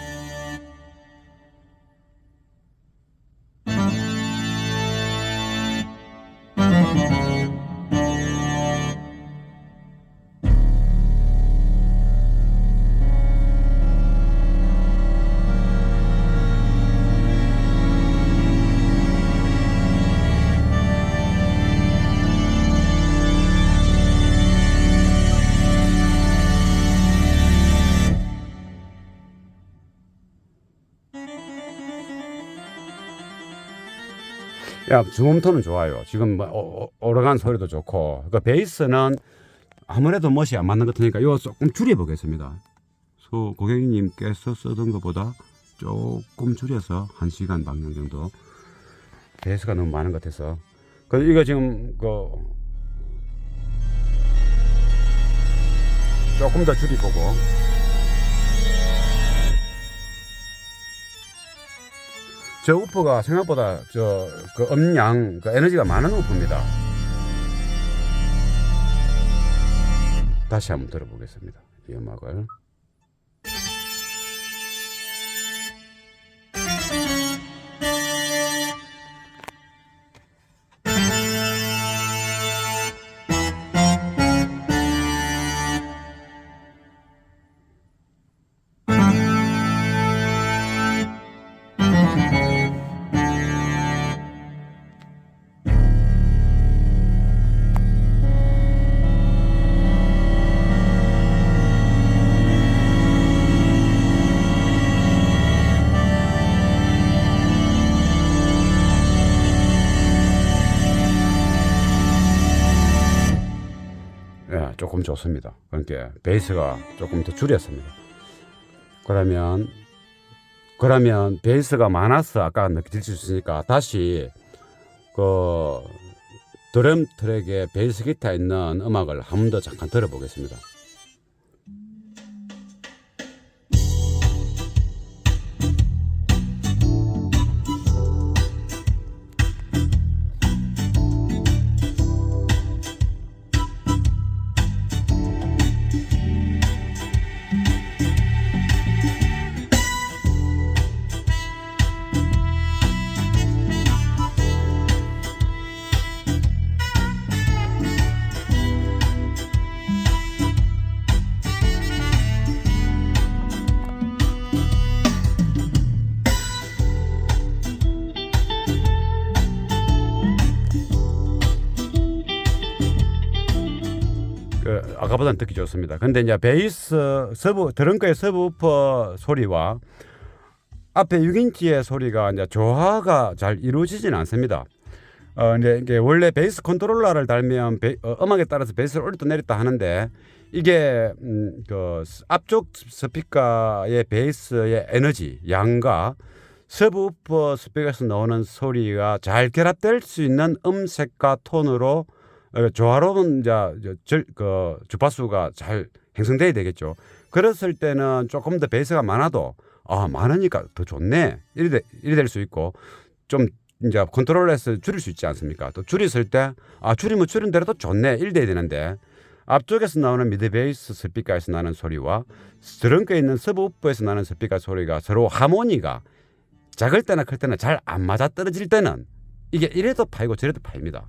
야, 중음톤은 좋아요. 지금 뭐 오르간 소리도 좋고. 그러니까 베이스는 아무래도 멋이 안 맞는 것 같으니까 이거 조금 줄여 보겠습니다. 고객님께서 쓰던 것보다 조금 줄여서 1시간 방향 정도. 베이스가 너무 많은 것 같아서. 이거 지금 조금 더 줄이보고. 저 우퍼가 생각보다 음량, 에너지가 많은 우퍼입니다. 다시 한번 들어보겠습니다. 이 음악을. 조금 좋습니다. 그러니까 베이스가 조금 더 줄였습니다. 그러면 베이스가 많아서 아까 느낄 수 있으니까 다시 드럼 트랙에 베이스 기타 있는 음악을 한 번 더 잠깐 들어보겠습니다. 아까보다는 듣기 좋습니다. 근데 이제 베이스 드럼과의 서브우퍼 소리와 앞에 6인치의 소리가 이제 조화가 잘 이루어지지는 않습니다. 이게 원래 베이스 컨트롤러를 달면 음악에 따라서 베이스를 올렸다 내렸다 하는데 이게 앞쪽 스피커의 베이스의 에너지 양과 서브우퍼 스피커에서 나오는 소리가 잘 결합될 수 있는 음색과 톤으로 조화로운 주파수가 잘 형성돼야 되겠죠. 그랬을 때는 조금 더 베이스가 많아도 많으니까 더 좋네 이래 될 수 있고 좀 이제 컨트롤러에서 줄일 수 있지 않습니까? 또 줄였을 때 줄이면 줄인 대로 또 좋네 이래 돼야 되는데 앞쪽에서 나오는 미드 베이스 스피커에서 나는 소리와 드럼께 있는 서브우퍼에서 나는 스피커 소리가 서로 하모니가 작을 때나 클 때나 잘 안 맞아 떨어질 때는 이게 이래도 파이고 저래도 파입니다.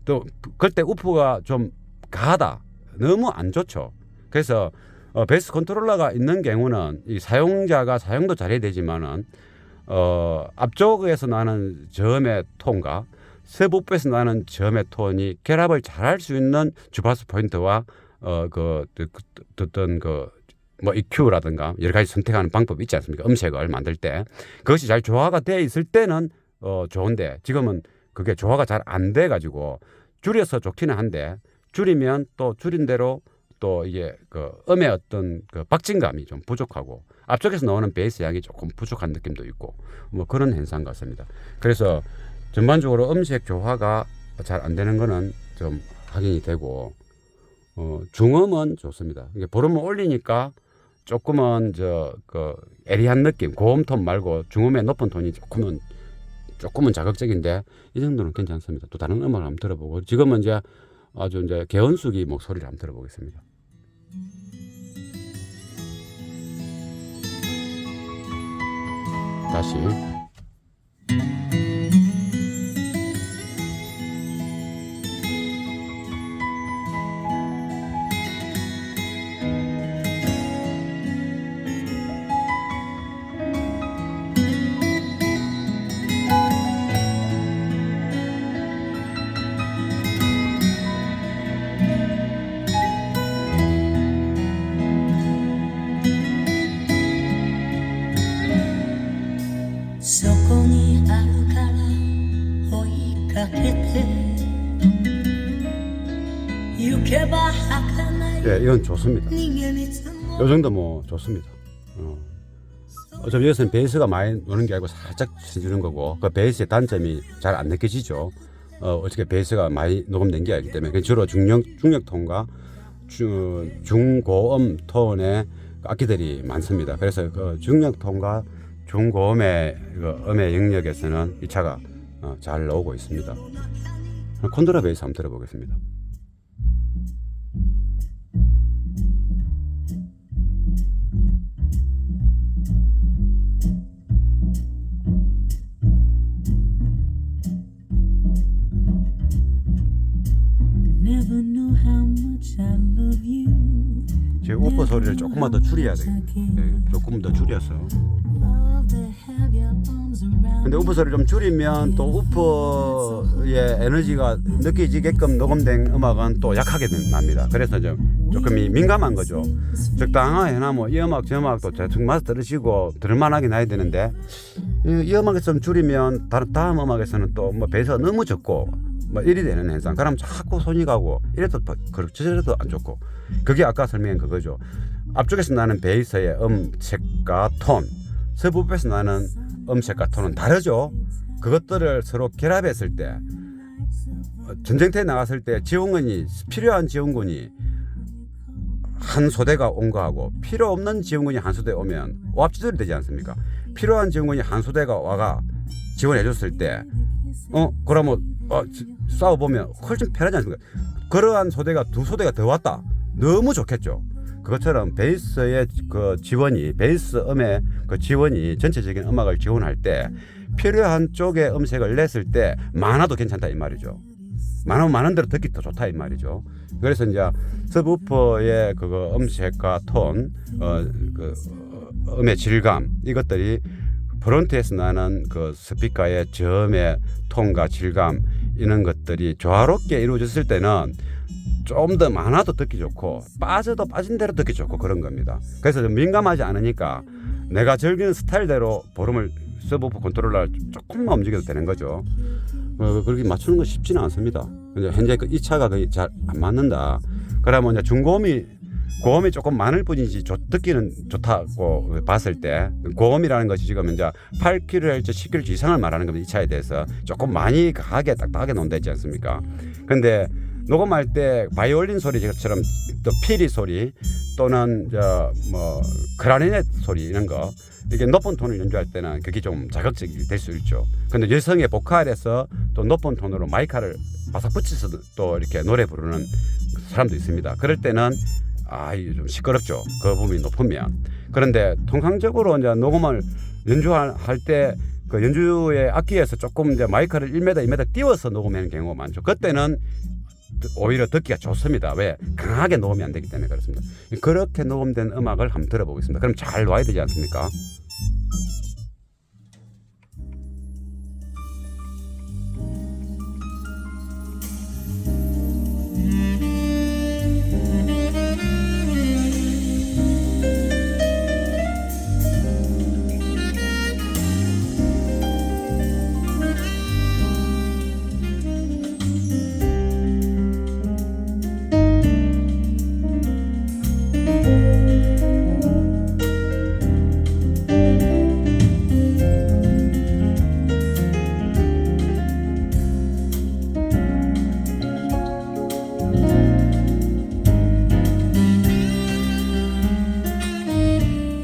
또 그때 우퍼가 좀 가하다 너무 안 좋죠. 그래서 베이스 컨트롤러가 있는 경우는 이 사용자가 사용도 잘해야 되지만은 앞쪽에서 나는 저음의 톤과 서부부에서 나는 저음의 톤이 결합을 잘할 수 있는 주파수 포인트와 어떤 뭐 EQ라든가 여러 가지 선택하는 방법이 있지 않습니까? 음색을 만들 때 그것이 잘 조화가 되어 있을 때는 좋은데 지금은 그게 조화가 잘 안 돼 가지고 줄여서 좋기는 한데 줄이면 또 줄인 대로 또 이게 그 음의 어떤 그 박진감이 좀 부족하고 앞쪽에서 나오는 베이스 양이 조금 부족한 느낌도 있고 뭐 그런 현상 같습니다. 그래서 전반적으로 음색 조화가 잘 안 되는 거는 좀 확인이 되고 중음은 좋습니다. 이게 볼륨을 올리니까 조금은 에리한 느낌, 고음 톤 말고 중음의 높은 톤이 조금은 자극적인데 이 정도는 괜찮습니다. 또 다른 음악을 한번 들어보고 지금은 이제 아주 이제 개헌숙이 목소리를 한번 들어보겠습니다. 다시.そこにあるから追いかけて行けば儚い 예, 이건 좋습니다. 逃げ水も 요 정도 뭐 좋습니다. 어차피 여기서는 베이스가 많이 노는 게 아니고 살짝 쳐주는 거고 그 베이스의 단점이 잘 안 느껴지죠. 어떻게 베이스가 많이 녹음된 게 아니기 때문에 주로 중력 톤과 중고음 톤의 악기들이 많습니다. 그래서 그 중력 톤과 중고음의 음의 영역에서는 이 차가 잘 나오고 있습니다. 콘드라 베이스 한번 들어보겠습니다. Never know how much I love you. 지금 우퍼 소리를 조금만 더 줄여야 돼요. 예, 조금 더 줄여서. Love to have your arms around 근데 우퍼 소리를 좀 줄이면 또 우퍼의 에너지가 느껴지게끔 녹음된 음악은 또 약하게 납니다. 그래서 조금 민감한 거죠. 적당하게 해놔뭐 이 음악 저 음악도 대충 맞아 들으시고 들을만하게 나야 되는데 이 음악에서 좀 줄이면 다음 음악에서는 또 뭐 베이스가 너무 적고 뭐 이리 되는 현상. 그럼 자꾸 손이 가고 이래도 저래도 안 좋고 그게 아까 설명한 그거죠. 앞쪽에서 나는 베이스의 음색과 톤, 서부부에서 나는 음색과 톤은 다르죠. 그것들을 서로 결합했을 때 전쟁터에 나갔을 때 지원군이 필요한 지원군이 한 소대가 온 거하고 필요 없는 지원군이 한 소대 오면 오합지졸이 되지 않습니까? 필요한 지원군이 한 소대가 와가 지원해 줬을 때 그러면 싸워보면 훨씬 편하지 않습니까? 그러한 소대가 두 소대가 더 왔다. 너무 좋겠죠. 그것처럼 베이스의 그 지원이 베이스 음의 그 지원이 전체적인 음악을 지원할 때 필요한 쪽의 음색을 냈을 때 많아도 괜찮다 이 말이죠. 많은 대로 듣기 더 좋다 이 말이죠. 그래서 이제 서브우퍼의 그거 음색과 톤, 음의 질감 이것들이 프론트에서 나는 그 스피커의 저음의 톤과 질감 이런 것들이 조화롭게 이루어졌을 때는 좀 더 많아도 듣기 좋고 빠져도 빠진 대로 듣기 좋고 그런 겁니다. 그래서 좀 민감하지 않으니까 내가 즐기는 스타일대로 볼륨을 서브우퍼 컨트롤러 조금만 움직여도 되는 거죠. 그렇게 맞추는 건 쉽지는 않습니다. 근데 현재 이 차가 잘 안 맞는다. 그러면 이제 고음이 조금 많을 뿐이지 듣기는 좋다고 봤을 때 고음이라는 것이 지금 이제 8kHz, 10kHz 이상을 말하는 겁니다. 이 차에 대해서 조금 많이 강하게 딱딱하게 논다 있지 않습니까? 근데 녹음할 때 바이올린 소리처럼 또 피리 소리 또는 뭐 클라리넷 소리 이런 거 이게 높은 톤을 연주할 때는 그게 좀 자극적이 될 수 있죠. 근데 여성의 보컬에서 또 높은 톤으로 마이크를 바삭 붙여서 또 이렇게 노래 부르는 사람도 있습니다. 그럴 때는 이게 좀 시끄럽죠. 그 부분이 높으면. 그런데 통상적으로 이제 녹음을 연주할 때 그 연주의 악기에서 조금 이제 마이크를 1m, 2m 띄워서 녹음하는 경우가 많죠. 그때는 오히려 듣기가 좋습니다. 왜? 강하게 녹음이 안 되기 때문에 그렇습니다. 그렇게 녹음된 음악을 한번 들어보겠습니다. 그럼 잘 와야 되지 않습니까?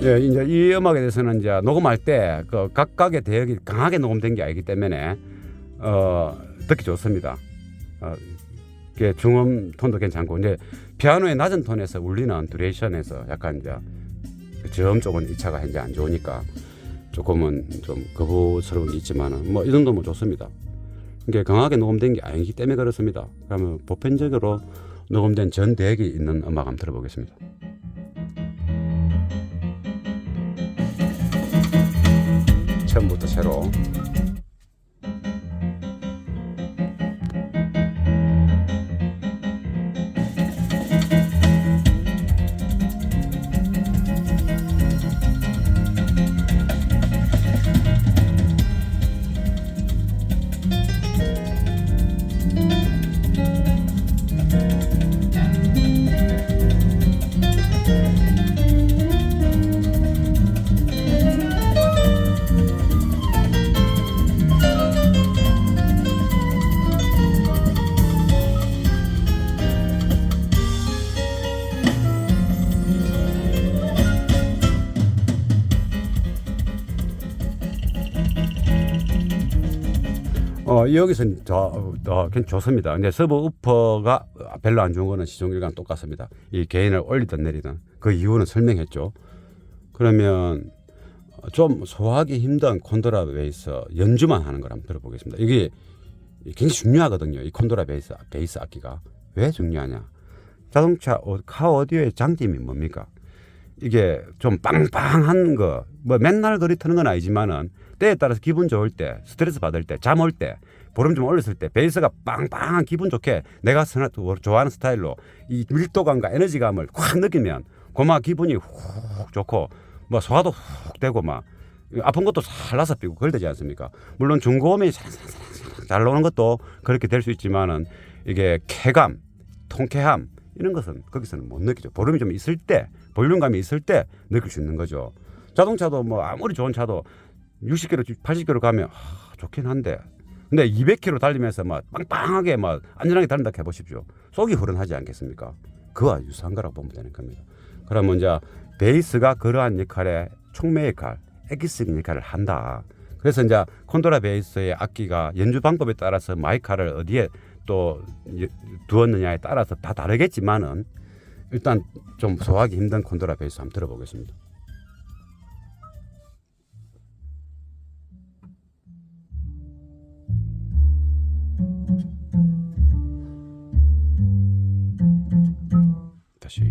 예, 이제 이 음악에 대해서는 이제 녹음할 때 그 각각의 대역이 강하게 녹음된 게 아니기 때문에 듣기 좋습니다. 이게 중음 톤도 괜찮고 이제 피아노의 낮은 톤에서 울리는 듀레이션에서 약간 이제 저음 쪽은 이 차가 현재 안 좋으니까 조금은 좀 거부스러운 게 있지만은 뭐 이 정도면 좋습니다. 이게 강하게 녹음된 게 아니기 때문에 그렇습니다. 그러면 보편적으로 녹음된 전 대역이 있는 음악 한번 들어보겠습니다. 처음부터 새로. 여기서는 괜찮 좋습니다. 근데 서브 우퍼가 별로 안 좋은 거는 시종일관 똑같습니다. 이 게인을 올리든 내리든 그 이유는 설명했죠. 그러면 좀 소화하기 힘든 콘드라 베이스 연주만 하는 걸 한번 들어보겠습니다. 이게 굉장히 중요하거든요. 이 콘드라 베이스 악기가 왜 중요하냐? 자동차 카 오디오의 장점이 뭡니까? 이게 좀 빵빵한 거, 뭐 맨날 그리 트는 건 아니지만은 때에 따라서 기분 좋을 때, 스트레스 받을 때, 잠 올 때, 보름 좀 올렸을 때 베이스가 빵빵한 기분 좋게 내가 좋아하는 스타일로 이 밀도감과 에너지감을 확 느끼면 고마 기분이 훅 좋고 뭐 소화도 훅 되고 막 아픈 것도 살라서 삐고 그럴 되지 않습니까? 물론 중고음이 잘 나오는 것도 그렇게 될 수 있지만은 이게 쾌감, 통쾌함 이런 것은 거기서는 못 느끼죠. 보름이 좀 있을 때, 볼륨감이 있을 때 느낄 수 있는 거죠. 자동차도 뭐 아무리 좋은 차도 60km, 80km 가면 좋긴 한데, 근데 200km 달리면서 막 빵빵하게 막 안전하게 달린다 해보십시오. 속이 후련하지 않겠습니까? 그와 유사한 거라고 보면 되는 겁니다. 그러면 이제 베이스가 그러한 역할에 촉매 역할, 엑기스적인 역할을 한다. 그래서 이제 콘드라 베이스의 악기가 연주 방법에 따라서 마이카를 어디에 또 두었느냐에 따라서 다 다르겠지만은 일단 좀 소화하기 힘든 콘드라 베이스 한번 들어보겠습니다. 다시.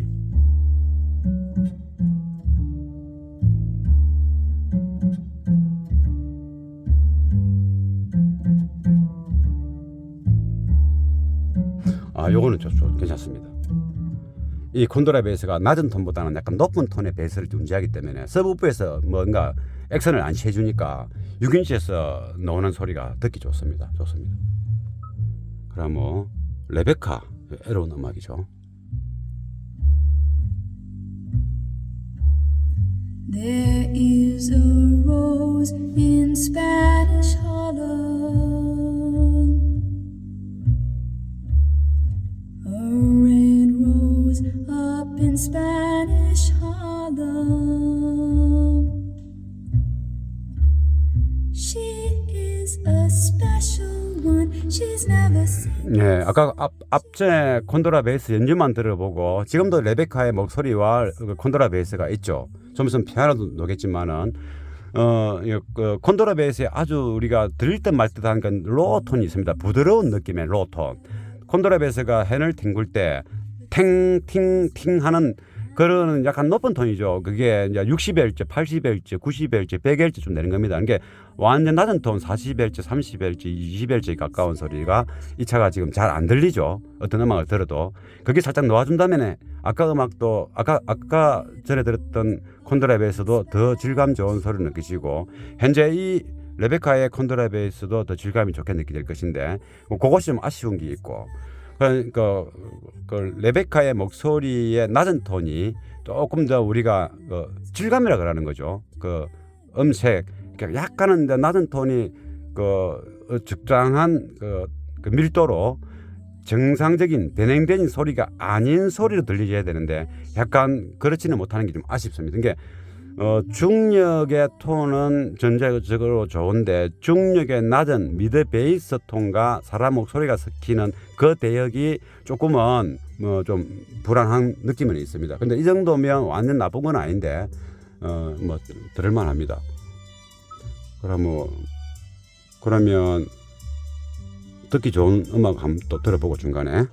요거는 괜찮습니다. 이 콘드라 베이스가 낮은 톤보다는 약간 높은 톤의 베이스를 존재하기 때문에 서브우프에서 뭔가 액션을 안 취해주니까 6인치에서 나오는 소리가 듣기 좋습니다. 좋습니다. 그럼 뭐 레베카 에로운 음악이죠. There is a rose in Spanish Harlem, a red rose up in Spanish Harlem. She is a special one. She's never seen. 네, 아까 앞전에 콘드라 베이스 연주만 들어보고 지금도 레베카의 목소리와 콘드라 베이스가 있죠. 좀 있으면 피아노도 나겠지만은 그 콘드라 베이스에 아주 우리가 들을 듯 말 듯한 건 로우 톤이 있습니다. 부드러운 느낌의 로우 톤. 콘드라 베이스가 핸을 튕굴 때 탱팅팅 하는 그런 약간 높은 톤이죠. 그게 이제 60Hz, 80Hz, 90Hz, 100Hz 좀 내는 겁니다. 이게 완전 낮은 톤 40Hz, 30Hz, 20Hz에 가까운 소리가 이 차가 지금 잘 안 들리죠. 어떤 음악을 들어도 그게 살짝 놓아준다면 아까 음악도 아까 전에 들었던 콘드라 베이스도 더 질감 좋은 소리를 느끼시고 현재 이 레베카의 콘드라 베이스도 더 질감이 좋게 느껴질 것인데 그것이 좀 아쉬운 게 있고 그러니까 그 레베카의 목소리의 낮은 톤이 조금 더 우리가 질감이라 그러는 거죠. 그 음색 그러니까 약간은 낮은 톤이 그 적당한 그 밀도로 정상적인 변형된 소리가 아닌 소리로 들리셔야 되는데 약간 그렇지는 못하는 게 좀 아쉽습니다. 그러니까 중력의 톤은 전체적으로 좋은데 중력의 낮은 미드 베이스 톤과 사람 목소리가 섞이는 그 대역이 조금은 뭐 좀 불안한 느낌은 있습니다. 근데 이 정도면 완전 나쁜 건 아닌데 뭐 들을만 합니다. 그러면 듣기 좋은 음악 한번 또 들어보고 중간에.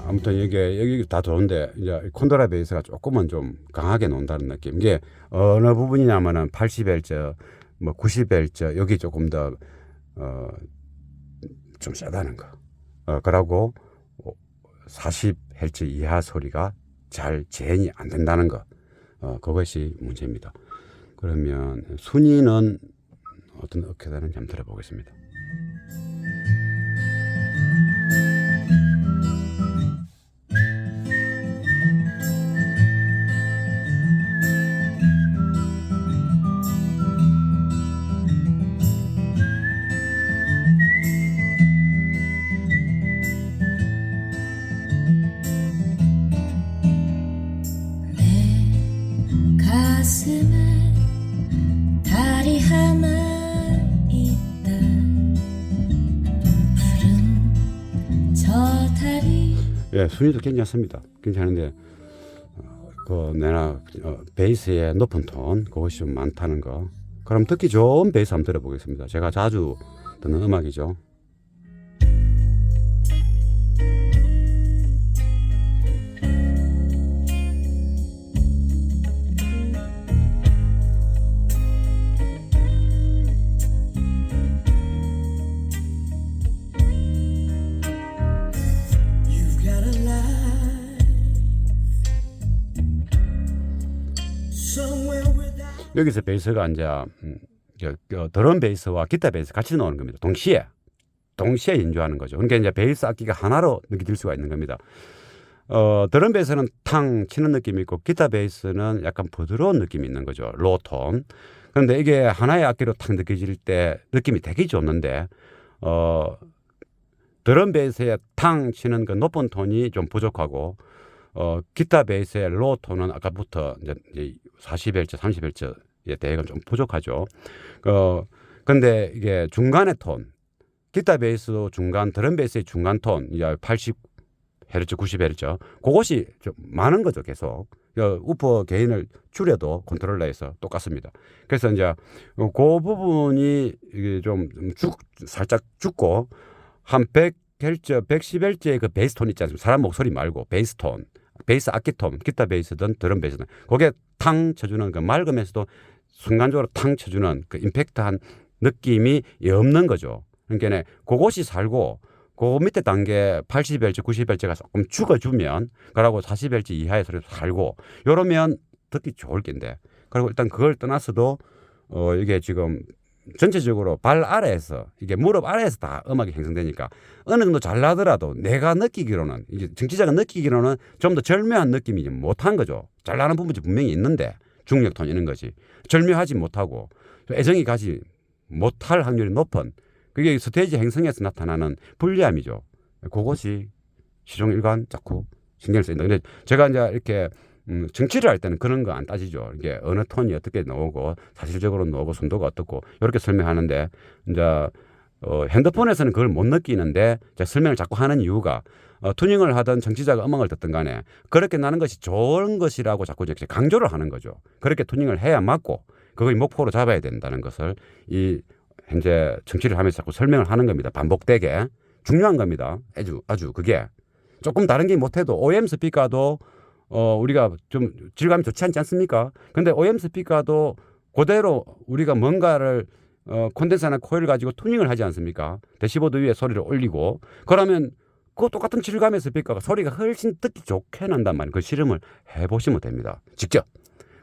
아무튼 여기 다 좋은데 이제 콘드라 베이스가 조금은 좀 강하게 논다는 느낌. 이게 어느 부분이냐면은 80Hz, 뭐 90Hz 여기 조금 더 좀 세다는 거. 그러고 40Hz 이하 소리가 잘 재현이 안 된다는 거. 그것이 문제입니다. 그러면 순위는 어떻게 되는지 한번 들어보겠습니다. 가슴에 달이 하나 있다. 푸른 저 달이. 예, 순위도 괜찮습니다. 괜찮은데 내나 베이스의 높은 톤 그것이 좀 많다는 거. 그럼 듣기 좋은 베이스 한번 들어보겠습니다. 제가 자주 듣는 음악이죠. You've got a life somewhere without. 여기서 베이스가 이제 드럼 베이스와 기타 베이스 같이 나오는 겁니다. 동시에 연주하는 거죠. 그러니까 이제 베이스 악기가 하나로 느껴질 수가 있는 겁니다. 드럼 베이스는 탕 치는 느낌이 있고 기타 베이스는 약간 부드러운 느낌이 있는 거죠. 로톤. 그런데 이게 하나의 악기로 탁 느껴질 때 느낌이 되게 좋는데 드럼 베이스에 탕 치는 그 높은 톤이 좀 부족하고 기타 베이스의 로 톤은 아까부터 이제 40Hz, 30Hz의 대역은 좀 부족하죠. 근데 이게 중간의 톤, 기타 베이스도 중간, 드럼 베이스의 중간 톤, 이제 80Hz, 90Hz, 그것이 좀 많은 거죠, 계속. 우퍼 게인을 줄여도 컨트롤러에서 똑같습니다. 그래서 이제 그 부분이 이게 살짝 죽고 한 100Hz, 110Hz의 그 베이스 톤 있지 않습니까? 사람 목소리 말고 베이스 톤, 베이스 악기 톤, 기타 베이스든 드럼 베이스든 그게 탕 쳐주는 그 맑으면서도 순간적으로 탕 쳐주는 그 임팩트한 느낌이 없는 거죠. 그러니까 그것이 살고 그 밑에 단계 80Hz, 90Hz가 조금 죽어주면 그러고 40Hz 이하의 소리도 살고 이러면 듣기 좋을 텐데 그리고 일단 그걸 떠나서도 이게 지금 전체적으로 발 아래에서 이게 무릎 아래에서 다 음악이 형성되니까 어느 정도 잘 나더라도 내가 느끼기로는 이제 정치자가 느끼기로는 좀 더 절묘한 느낌이 못한 거죠. 잘 나는 부분이 분명히 있는데 중력톤 이런 거지 절묘하지 못하고 애정이 가지 못할 확률이 높은 그게 스테이지 행성에서 나타나는 불리함이죠. 그것이 시종일관 자꾸 신경을 쓰인다. 근데 제가 이제 이렇게 정치를 할 때는 그런 거 안 따지죠. 이게 어느 톤이 어떻게 나오고 사실적으로 나오고 순도가 어떻고 이렇게 설명하는데 이제 핸드폰에서는 그걸 못 느끼는데 제가 설명을 자꾸 하는 이유가 투닝을 하던 정치자가 음악을 듣든 간에 그렇게 나는 것이 좋은 것이라고 자꾸 이제 강조를 하는 거죠. 그렇게 투닝을 해야 맞고 그걸 목표로 잡아야 된다는 것을 이 현재 정치를 하면서 자꾸 설명을 하는 겁니다. 반복되게 중요한 겁니다. 아주 그게 조금 다른 게 못해도 OEM 스피커도 우리가 좀 질감이 좋지 않지 않습니까? 근데 OEM 스피커도 그대로 우리가 뭔가를 콘덴서나 코일을 가지고 투닝을 하지 않습니까? 대시보드 위에 소리를 올리고 그러면 그 똑같은 질감의 스피커가 소리가 훨씬 듣기 좋게 난단 말이에요. 그 실험을 해보시면 됩니다. 직접.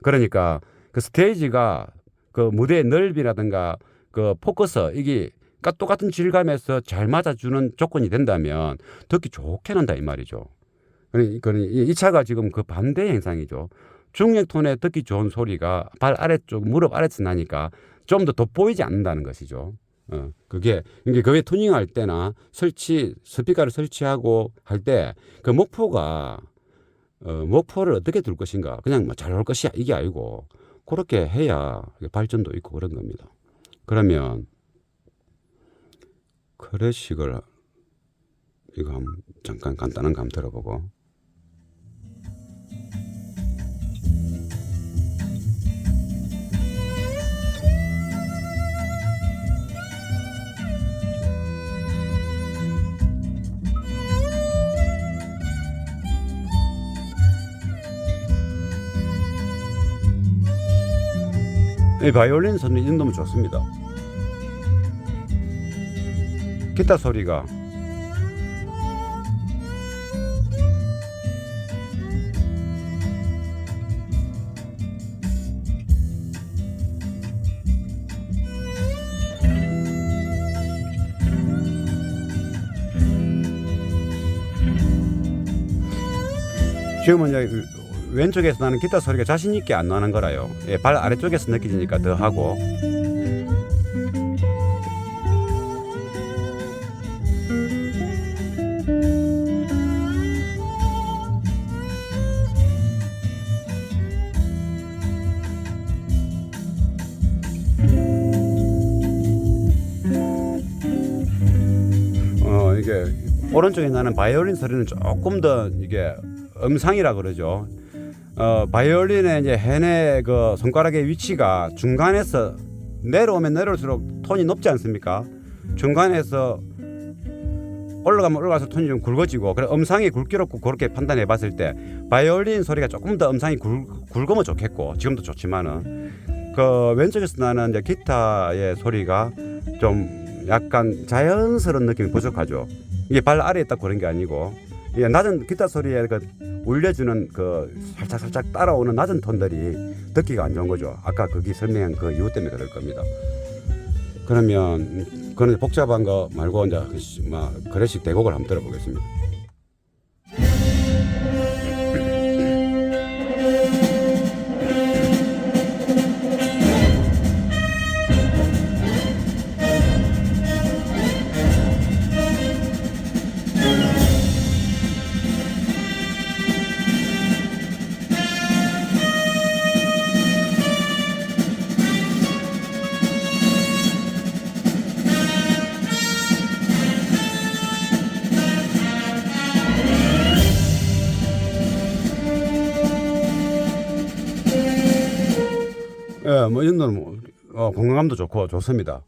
그러니까 그 스테이지가 그 무대의 넓이라든가 그 포커스 이게 똑같은 질감에서 잘 맞아주는 조건이 된다면 듣기 좋게 난다 이 말이죠. 그러니까 이 차가 지금 그 반대 현상이죠. 중력 톤에 듣기 좋은 소리가 발 아래쪽, 무릎 아래에서 나니까 좀 더 돋보이지 않는다는 것이죠. 그게 튜닝할 때나 스피커를 설치하고 할 때 그 목표를 어떻게 둘 것인가, 그냥 뭐 잘 올 것이야 이게 아니고 그렇게 해야 발전도 있고 그런 겁니다. 그러면 클래식을 이거 한번 잠깐 간단한 거 한번 들어보고. 이 바이올린 소리는 이 정도면 좋습니다. 기타 소리가 지금은 이제 왼쪽에서 나는 기타 소리가 자신 있게 안 나는 거라요. 예, 발 아래쪽에서 느껴지니까 더 하고. 이게 오른쪽에 나는 바이올린 소리는 조금 더 이게 음상이라 그러죠. 바이올린의 이제 헨의 그 손가락의 위치가 중간에서 내려오면 내려올수록 톤이 높지 않습니까? 중간에서 올라가면 올라가서 톤이 좀 굵어지고, 그래 음상이 굵기롭고 그렇게 판단해 봤을 때 바이올린 소리가 조금 더 음상이 굵으면 좋겠고, 지금도 좋지만은 그 왼쪽에서 나는 이제 기타의 소리가 좀 약간 자연스러운 느낌이 부족하죠. 이게 발 아래에 딱 그런 게 아니고, 이게 낮은 기타 소리에 그 울려주는 그 살짝 따라오는 낮은 톤들이 듣기가 안 좋은 거죠. 아까 거기 설명한 그 이유 때문에 그럴 겁니다. 그러면 그런 복잡한 거 말고 이제 클래식 대곡을 한번 들어보겠습니다. 예, 뭐 이 정도는 공감도 좋고 좋습니다.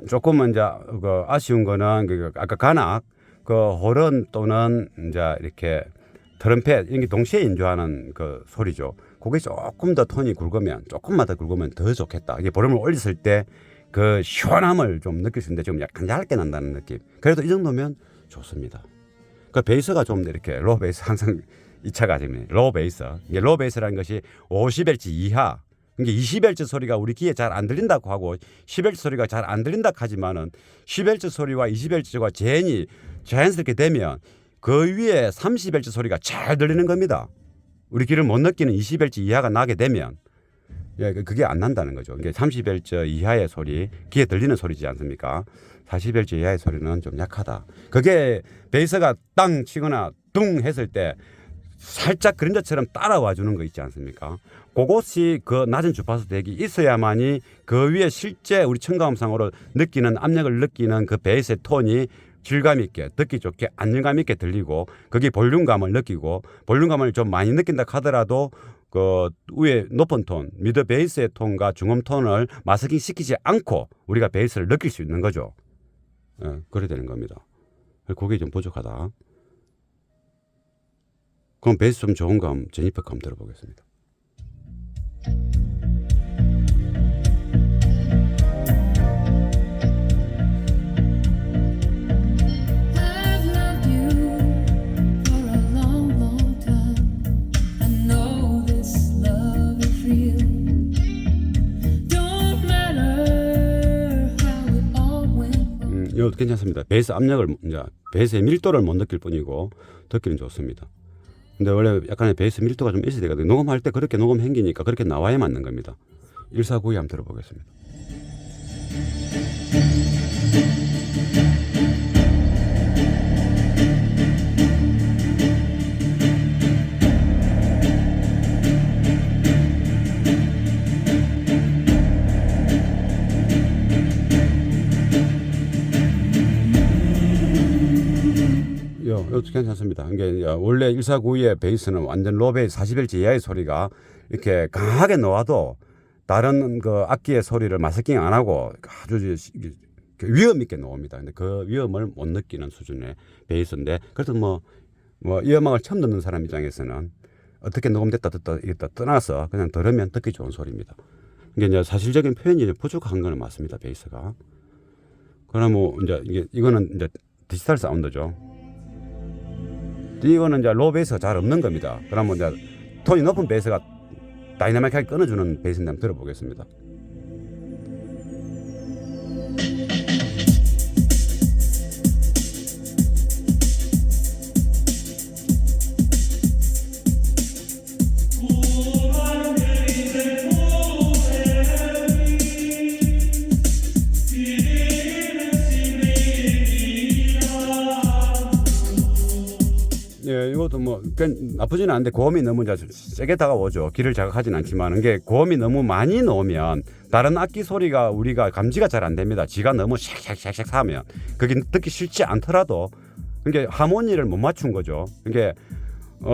조금은 이제 그 아쉬운 거는 그 아까 관악, 그 호른 또는 이제 이렇게 트럼펫 이런 게 동시에 연주하는 그 소리죠. 그게 조금 더 톤이 굵으면, 조금만 더 굵으면 더 좋겠다. 이게 볼륨을 올렸을 때 그 시원함을 좀 느낄 수 있는데 지금 약간 얇게 난다는 느낌. 그래도 이 정도면 좋습니다. 그 베이스가 좀 이렇게 로우 베이스, 항상 이 차가 지금 로우 베이스. 이게 로우 베이스라는 것이 50Hz 이하. 이게 20Hz 소리가 우리 귀에 잘 안 들린다고 하고 10Hz 소리가 잘 안 들린다 하지만은 10Hz 소리와 20Hz가 자연스럽게 되면 그 위에 30Hz 소리가 잘 들리는 겁니다. 우리 귀를 못 느끼는 20Hz 이하가 나게 되면 그게 안 난다는 거죠. 이게 30Hz 이하의 소리, 귀에 들리는 소리지 않습니까? 40Hz 이하의 소리는 좀 약하다. 그게 베이스가 땅 치거나 둥 했을 때 살짝 그림자처럼 따라와 주는 거 있지 않습니까? 그것이 그 낮은 주파수 대기 있어야만이 그 위에 실제 우리 청감상으로 느끼는 압력을 느끼는 그 베이스의 톤이 질감 있게, 듣기 좋게, 안정감 있게 들리고, 거기 볼륨감을 느끼고, 볼륨감을 좀 많이 느낀다 하더라도 그 위에 높은 톤, 미드 베이스의 톤과 중음 톤을 마스킹 시키지 않고 우리가 베이스를 느낄 수 있는 거죠. 그래 되는 겁니다. 그게 좀 부족하다. 그럼 베이스 좀 좋은 거 한번 제니퍼 한번 들어보겠습니다. I've loved you for a long, long time. I know this love is real. Don't matter how it all went. 이거 괜찮습니다. 베이스 압력을, 이제 베이스의 밀도를 못 느낄 뿐이고 듣기는 좋습니다. 근데 원래 약간의 베이스 밀도가 좀 있어야 되거든요. 녹음할 때 그렇게 녹음 행기니까 그렇게 나와야 맞는 겁니다. 1492 한번 들어보겠습니다. 이것도 괜찮습니다. 이게 원래 1492의 베이스는 완전 로 베이스 40Hz 이하의 소리가 이렇게 강하게 나와도 다른 그 악기의 소리를 마스킹 안 하고 아주 위험 있게 나옵니다. 근데 그 위험을 못 느끼는 수준의 베이스인데, 그래도 이 음악을 처음 듣는 사람 입장에서는 어떻게 녹음됐다 이랬다 떠나서 그냥 들으면 듣기 좋은 소리입니다. 이게 이제 사실적인 표현이 부족한 거는 맞습니다. 베이스가. 그러면 이제 이거는 이제 디지털 사운드죠. 이거는 이제 로 베이스가 잘 없는 겁니다. 그러면 이제 톤이 높은 베이스가 다이나믹하게 끊어주는 베이스인데 한번 들어보겠습니다. 예, 이것도 나쁘지는 않은데 고음이 너무 세게 다가오죠. 귀를 자극하진 않지만 이게 고음이 너무 많이 나오면 다른 악기 소리가 우리가 감지가 잘 안 됩니다. 지가 너무 샥샥샥샥 하면 그게 듣기 싫지 않더라도 이게 하모니를 못 맞춘 거죠. 이게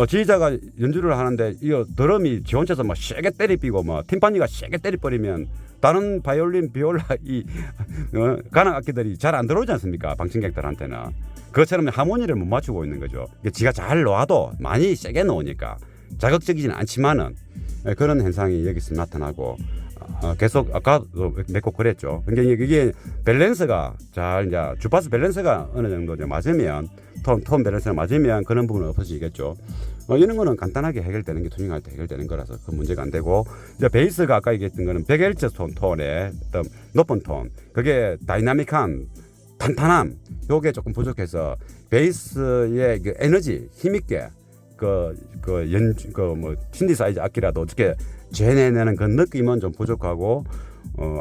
지휘자가 연주를 하는데 이 드럼이 지 혼자서 막 세게 때리삐고 팀파니가 세게 때리버리면 다른 바이올린, 비올라 가난 악기들이 잘 안 들어오지 않습니까? 방청객들한테는. 그것처럼 하모니를 못 맞추고 있는 거죠. 지가 잘 놓아도 많이 세게 놓으니까 자극적이지는 않지만은 그런 현상이 여기서 나타나고 계속 아까도 몇 곡 그랬죠. 그러니까 이게 밸런스가 잘 이제 주파수 밸런스가 어느 정도 이제 맞으면 톤 밸런스가 맞으면 그런 부분은 없어지겠죠. 이런 거는 간단하게 해결되는 게 튜닝할 때 해결되는 거라서 그 문제가 안 되고, 이제 베이스가 아까 얘기했던 거는 100Hz 톤의 어떤 높은 톤, 그게 다이나믹한 탄탄함, 요게 조금 부족해서 베이스의 그 에너지 힘있게 신디사이즈 악기라도 어떻게 재내내는 그 느낌은 좀 부족하고,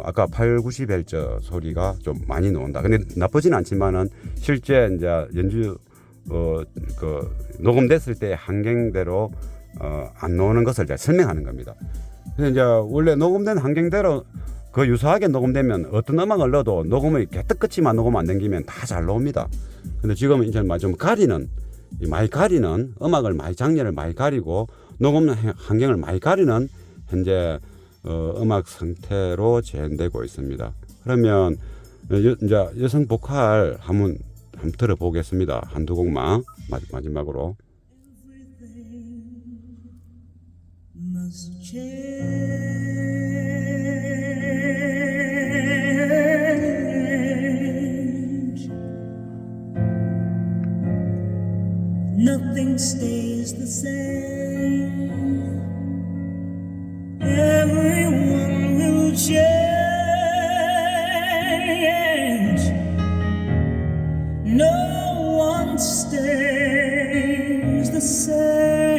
아까 80-90Hz 소리가 좀 많이 나온다. 근데 나쁘진 않지만은 실제 이제 연주 녹음됐을 때 환경대로 안 나오는 것을 제가 설명하는 겁니다. 근데 이제 원래 녹음된 환경대로 그 유사하게 녹음되면 어떤 음악을 넣어도 녹음을 개떡같이만 녹음 안 당기면 다 잘 나옵니다. 근데 지금 이제 좀 많이 가리는 음악을 장르를 많이 가리고 녹음 환경을 많이 가리는 현재 음악 상태로 재현되고 있습니다. 그러면 이제 여성 보컬 한번 들어보겠습니다. 한두 곡만 마지막으로. must change. Nothing stays the same. Everyone will change. No one stays the same.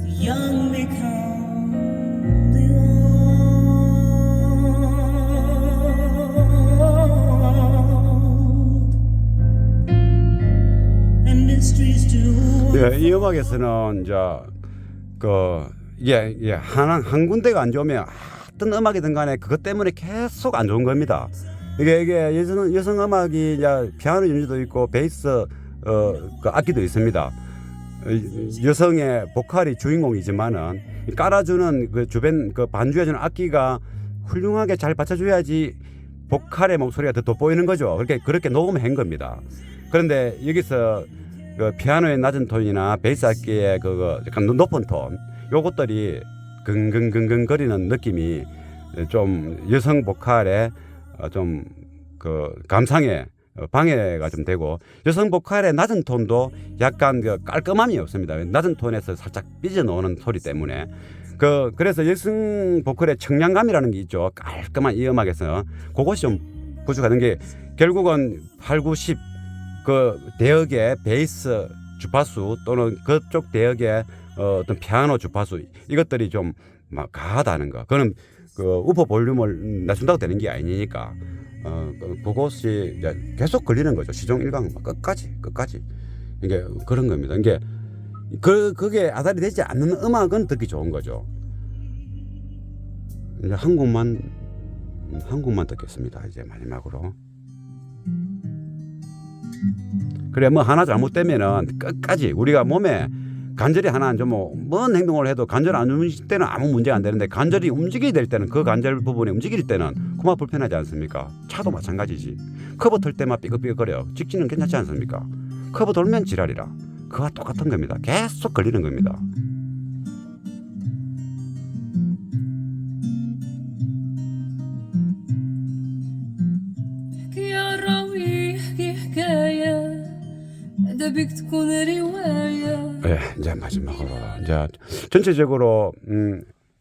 The young become the old, and mysteries do. 예, 이 음악에서는 이제 이게 한 군데가 안 좋으면 어떤 음악이든 간에 그것 때문에 계속 안 좋은 겁니다. 이게 여성 음악이 이제 피아노 연주도 있고 베이스 그 악기도 있습니다. 여성의 보컬이 주인공이지만은 깔아주는 그 주변 그 반주해주는 악기가 훌륭하게 잘 받쳐줘야지 보컬의 목소리가 더 돋보이는 거죠. 그렇게 녹음한 겁니다. 그런데 여기서 그 피아노의 낮은 톤이나 베이스 악기의 약간 높은 톤, 요것들이 긍긍긍긍 거리는 느낌이 좀 여성 보컬의 좀 그 감상에 방해가 좀 되고, 여성 보컬의 낮은 톤도 약간 그 깔끔함이 없습니다. 낮은 톤에서 살짝 삐져나오는 소리 때문에 그래서 여성 보컬의 청량감이라는 게 있죠. 깔끔한 이 음악에서 그것이 좀 부족하는 게 결국은 8, 9, 10 그 대역의 베이스 주파수 또는 그쪽 대역의 어떤 피아노 주파수 이것들이 좀 막 가하다는 거. 그거는 그 우퍼 볼륨을 낮춘다고 되는 게 아니니까 그것이 이제 계속 걸리는 거죠. 시종 일강 끝까지 이게 그런 겁니다. 이게 그게 아달이 되지 않는 음악은 듣기 좋은 거죠. 이제 한 곡만 듣겠습니다. 이제 마지막으로. 그래 뭐 하나 잘못되면은 끝까지 우리가 몸에 관절이 하나 좀먼 행동을 해도 관절 안 움직일 때는 아무 문제가 안 되는데 관절이 움직이게 될 때는 그 관절 부분이 움직일 때는 그만 불편하지 않습니까? 차도 마찬가지지. 커브 틀 때만 삐걱삐걱거려. 직진은 괜찮지 않습니까? 커브 돌면 지랄이라. 그와 똑같은 겁니다. 계속 걸리는 겁니다. يا راوي حكاية دبك تكون رواية 네, 이제 마지막으로 이제 전체적으로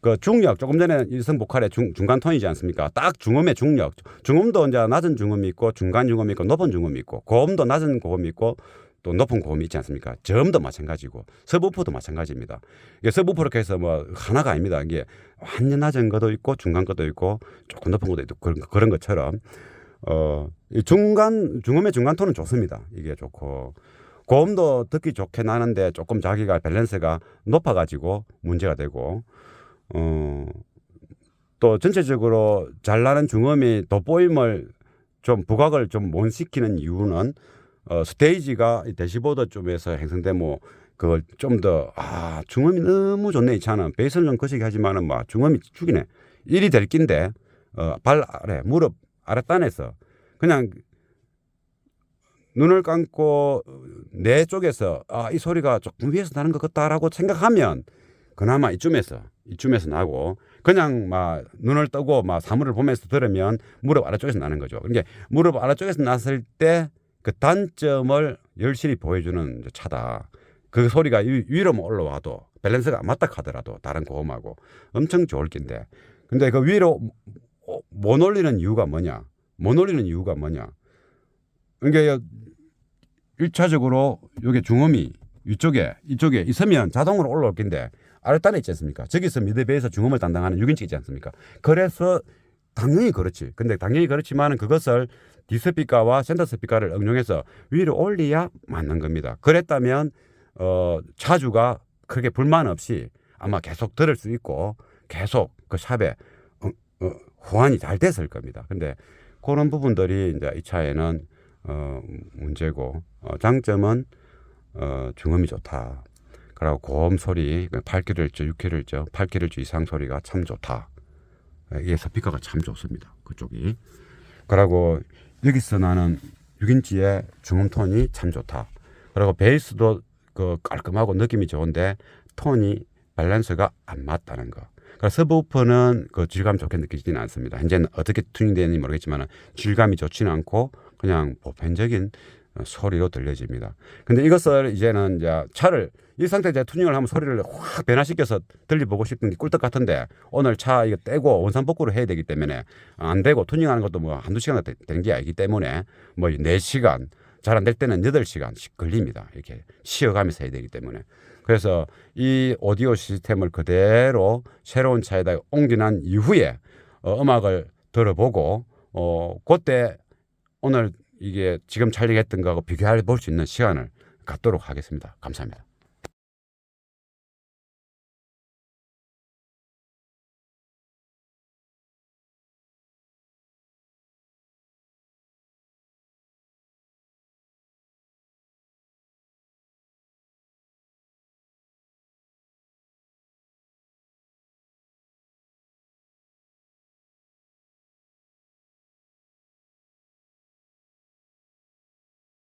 그 중력 조금 전에 일성 보컬의 중간 톤이지 않습니까? 딱 중음의 중력. 중음도 이제 낮은 중음이 있고 중간 중음이 있고 높은 중음이 있고 고음도 낮은 고음이 있고 또 높은 고음이 있지 않습니까? 저음도 마찬가지고 서브우퍼도 마찬가지입니다. 이게 서브우퍼로 해서 뭐 하나가 아닙니다. 이게 완전 낮은 것도 있고 중간 것도 있고 조금 높은 것도 있고 그런 것처럼 이 중음의 중간 톤은 좋습니다. 이게 좋고 고음도 듣기 좋게 나는데 조금 자기가 밸런스가 높아가지고 문제가 되고 또 전체적으로 잘 나는 중음이 돋보임을 좀 부각을 좀 못 시키는 이유는 스테이지가 대시보드 쪽에서 형성된 뭐 그걸 좀 더 중음이 너무 좋네 이 차는 베이스는 좀 거시기 하지만은 막 중음이 죽이네 일이 될 낀데 발 아래 무릎 아랫단에서 그냥 눈을 감고 내 쪽에서 이 소리가 조금 위에서 나는 것 같다라고 생각하면 그나마 이쯤에서 나고 그냥 막 눈을 뜨고 막 사물을 보면서 들으면 무릎 아래쪽에서 나는 거죠. 그러니까 무릎 아래쪽에서 났을 때 그 단점을 열심히 보여주는 차다. 그 소리가 위로 올라와도 밸런스가 안 맞다 하더라도 다른 고음하고 엄청 좋을 낀데 근데 그 위로 못 올리는 이유가 뭐냐? 그러니까 1차적으로 이게 중음이 이쪽에 있으면 자동으로 올라올 낀데 아랫단에 있지 않습니까? 저기서 미드베이스 중음을 담당하는 6인치 있지 않습니까? 그래서 당연히 그렇지. 근데 당연히 그렇지만은 그것을 디스피카와 센터 스피카를 응용해서 위로 올려야 맞는 겁니다. 그랬다면 차주가 크게 불만 없이 아마 계속 들을 수 있고 계속 그 샵에 호환이 잘 됐을 겁니다. 근데 그런 부분들이 이제 이 차에는 문제고 장점은 중음이 좋다. 그리고 고음 소리 8kHz, 6kHz, 8kHz 이상 소리가 참 좋다. 이게 스피커가 참 좋습니다. 그쪽이. 그리고 여기서 나는 6인치의 중음 톤이 참 좋다. 그리고 베이스도 그 깔끔하고 느낌이 좋은데 톤이 밸런스가 안 맞다는 거. 그래서 서브우퍼는 그 질감 좋게 느끼지는 않습니다. 현재는 어떻게 튜닝되는지 모르겠지만 질감이 좋지는 않고 그냥 보편적인 소리로 들려집니다. 근데 이것을 이제는 이제 차를 이 상태에서 튜닝을 하면 소리를 확 변화시켜서 들려보고 싶은 게 꿀떡 같은데 오늘 차 이거 떼고 원산복구를 해야 되기 때문에 안 되고 튜닝하는 것도 뭐 한두 시간 되는 게 아니기 때문에 뭐 4시간 잘 안 될 때는 8시간씩 걸립니다. 이렇게 쉬어가면서 해야 되기 때문에. 그래서 이 오디오 시스템을 그대로 새로운 차에다 옮겨난 이후에 음악을 들어보고 그때 오늘 이게 지금 촬영했던 거하고 비교해 볼 수 있는 시간을 갖도록 하겠습니다. 감사합니다.